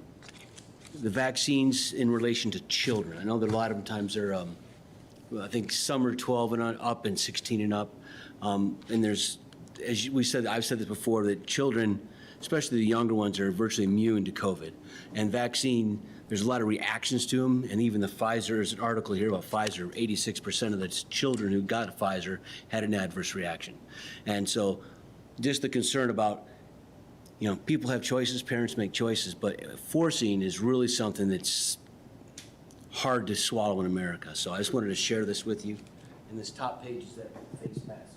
vaccines in relation to children. I know that a lot of times they're, I think some are 12 and up and 16 and up. And there's, as we said, I've said this before, that children, especially the younger ones, are virtually immune to COVID. And vaccine, there's a lot of reactions to them. And even the Pfizer, there's an article here about Pfizer, 86% of the children who got Pfizer had an adverse reaction. And so just the concern about, you know, people have choices, parents make choices, but forcing is really something that's hard to swallow in America. So I just wanted to share this with you. And this top page is that face mask.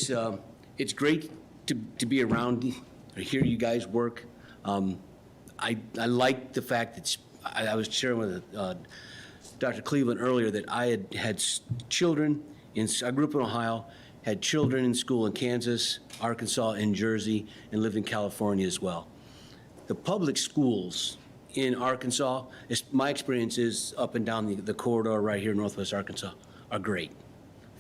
So it's great to be around, or hear you guys work. I like the fact that I was sharing with Dr. Cleveland earlier that I had children I grew up in Ohio, had children in school in Kansas, Arkansas, and Jersey, and lived in California as well. The public schools in Arkansas, my experience is up and down the corridor right here in Northwest Arkansas, are great.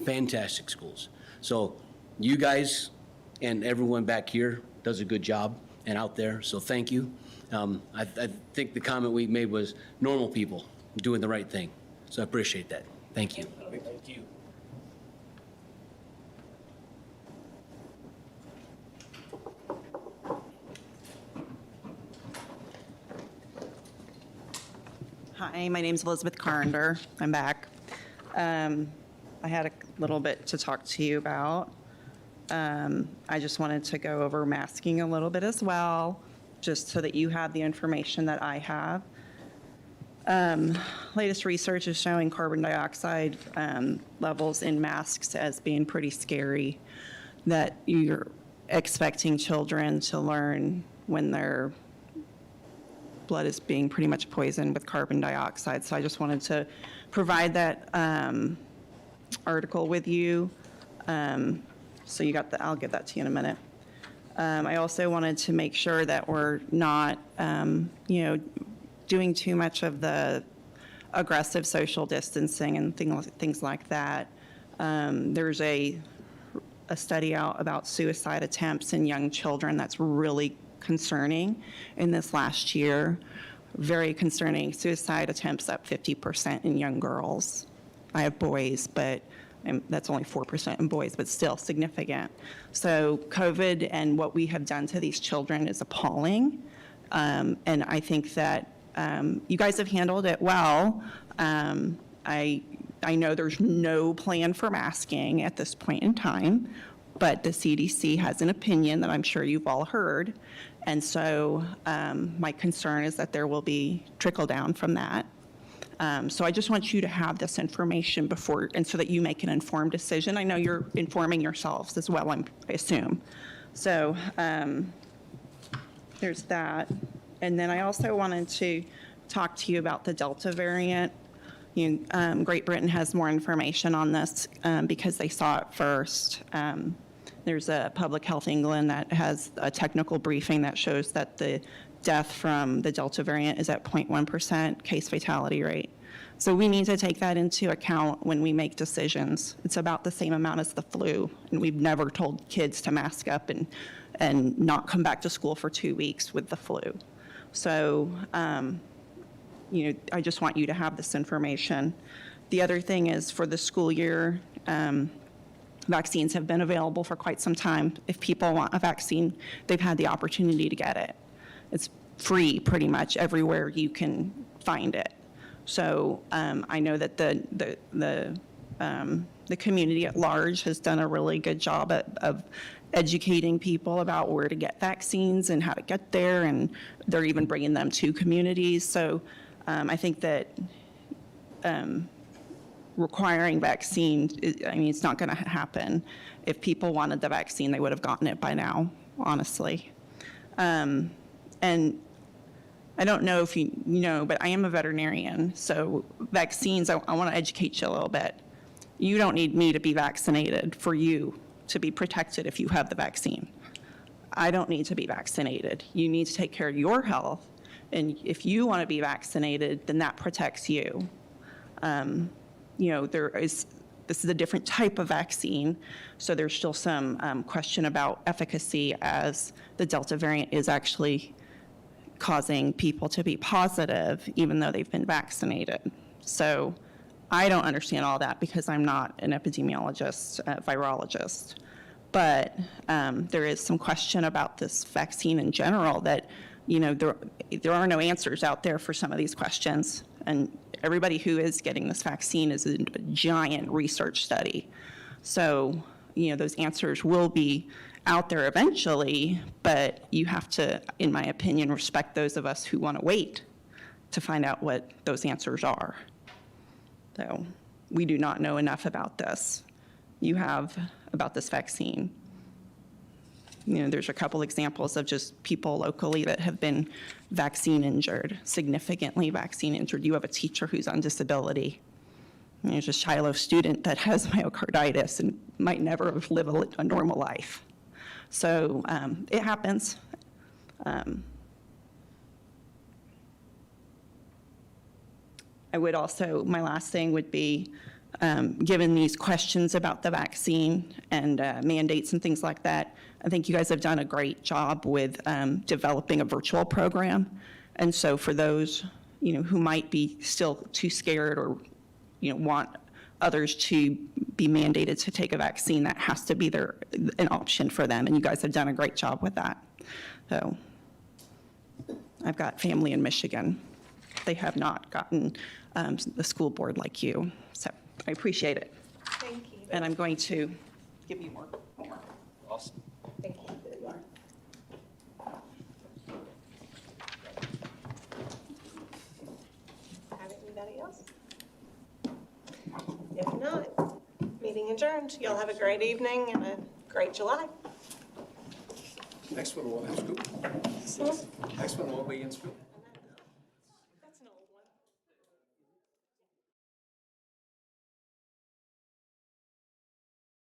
Fantastic schools. So you guys and everyone back here does a good job and out there, so thank you. I think the comment we made was normal people doing the right thing. So I appreciate that. Thank you. Thank you. Hi, my name's Elizabeth Carnder. I'm back. I had a little bit to talk to you about. I just wanted to go over masking a little bit as well, just so that you have the information that I have. Latest research is showing carbon dioxide levels in masks as being pretty scary, that you're expecting children to learn when their blood is being pretty much poisoned with carbon dioxide. So I just wanted to provide that article with you. So you got the, I'll give that to you in a minute. I also wanted to make sure that we're not, doing too much of the aggressive social distancing and things like that. There's a study out about suicide attempts in young children that's really concerning in this last year. Very concerning. Suicide attempts up 50% in young girls. I have boys, but that's only 4% in boys, but still significant. So COVID and what we have done to these children is appalling. And I think that you guys have handled it well. I know there's no plan for masking at this point in time, but the CDC has an opinion that I'm sure you've all heard. And so my concern is that there will be trickle down from that. So I just want you to have this information before, and so that you make an informed decision. I know you're informing yourselves as well, I assume. So there's that. And then I also wanted to talk to you about the Delta variant. Great Britain has more information on this because they saw it first. There's a Public Health England that has a technical briefing that shows that the death from the Delta variant is at 0.1% case fatality rate. So we need to take that into account when we make decisions. It's about the same amount as the flu, and we've never told kids to mask up and not come back to school for 2 weeks with the flu. So, I just want you to have this information. The other thing is for the school year, vaccines have been available for quite some time. If people want a vaccine, they've had the opportunity to get it. It's free pretty much everywhere you can find it. So I know that the community at large has done a really good job of educating people about where to get vaccines and how to get there, and they're even bringing them to communities. So I think that requiring vaccines, it's not going to happen. If people wanted the vaccine, they would have gotten it by now, honestly. And I don't know if you know, but I am a veterinarian, so vaccines, I want to educate you a little bit. You don't need me to be vaccinated for you to be protected if you have the vaccine. I don't need to be vaccinated. You need to take care of your health, and if you want to be vaccinated, then that protects you. This is a different type of vaccine, so there's still some question about efficacy, as the Delta variant is actually causing people to be positive even though they've been vaccinated. So I don't understand all that because I'm not an epidemiologist, virologist. But there is some question about this vaccine in general that, there are no answers out there for some of these questions. And everybody who is getting this vaccine is a giant research study. So, those answers will be out there eventually, but you have to, in my opinion, respect those of us who want to wait to find out what those answers are. So we do not know enough about this. You have about this vaccine. There's a couple examples of just people locally that have been vaccine injured, significantly vaccine injured. You have a teacher who's on disability. There's a Shiloh student that has myocarditis and might never have lived a normal life. So it happens. I would also, my last thing would be, given these questions about the vaccine and mandates and things like that. I think you guys have done a great job with developing a virtual program. And so for those, who might be still too scared or, want others to be mandated to take a vaccine, that has to be an option for them. And you guys have done a great job with that. So I've got family in Michigan. They have not gotten the school board like you. So I appreciate it. Thank you. And I'm going to give you more homework. Awesome. Thank you. There you are. Have anybody else? If not, meeting adjourned. Y'all have a great evening and a great July. Next one, we'll have school. Next one, we'll be in school.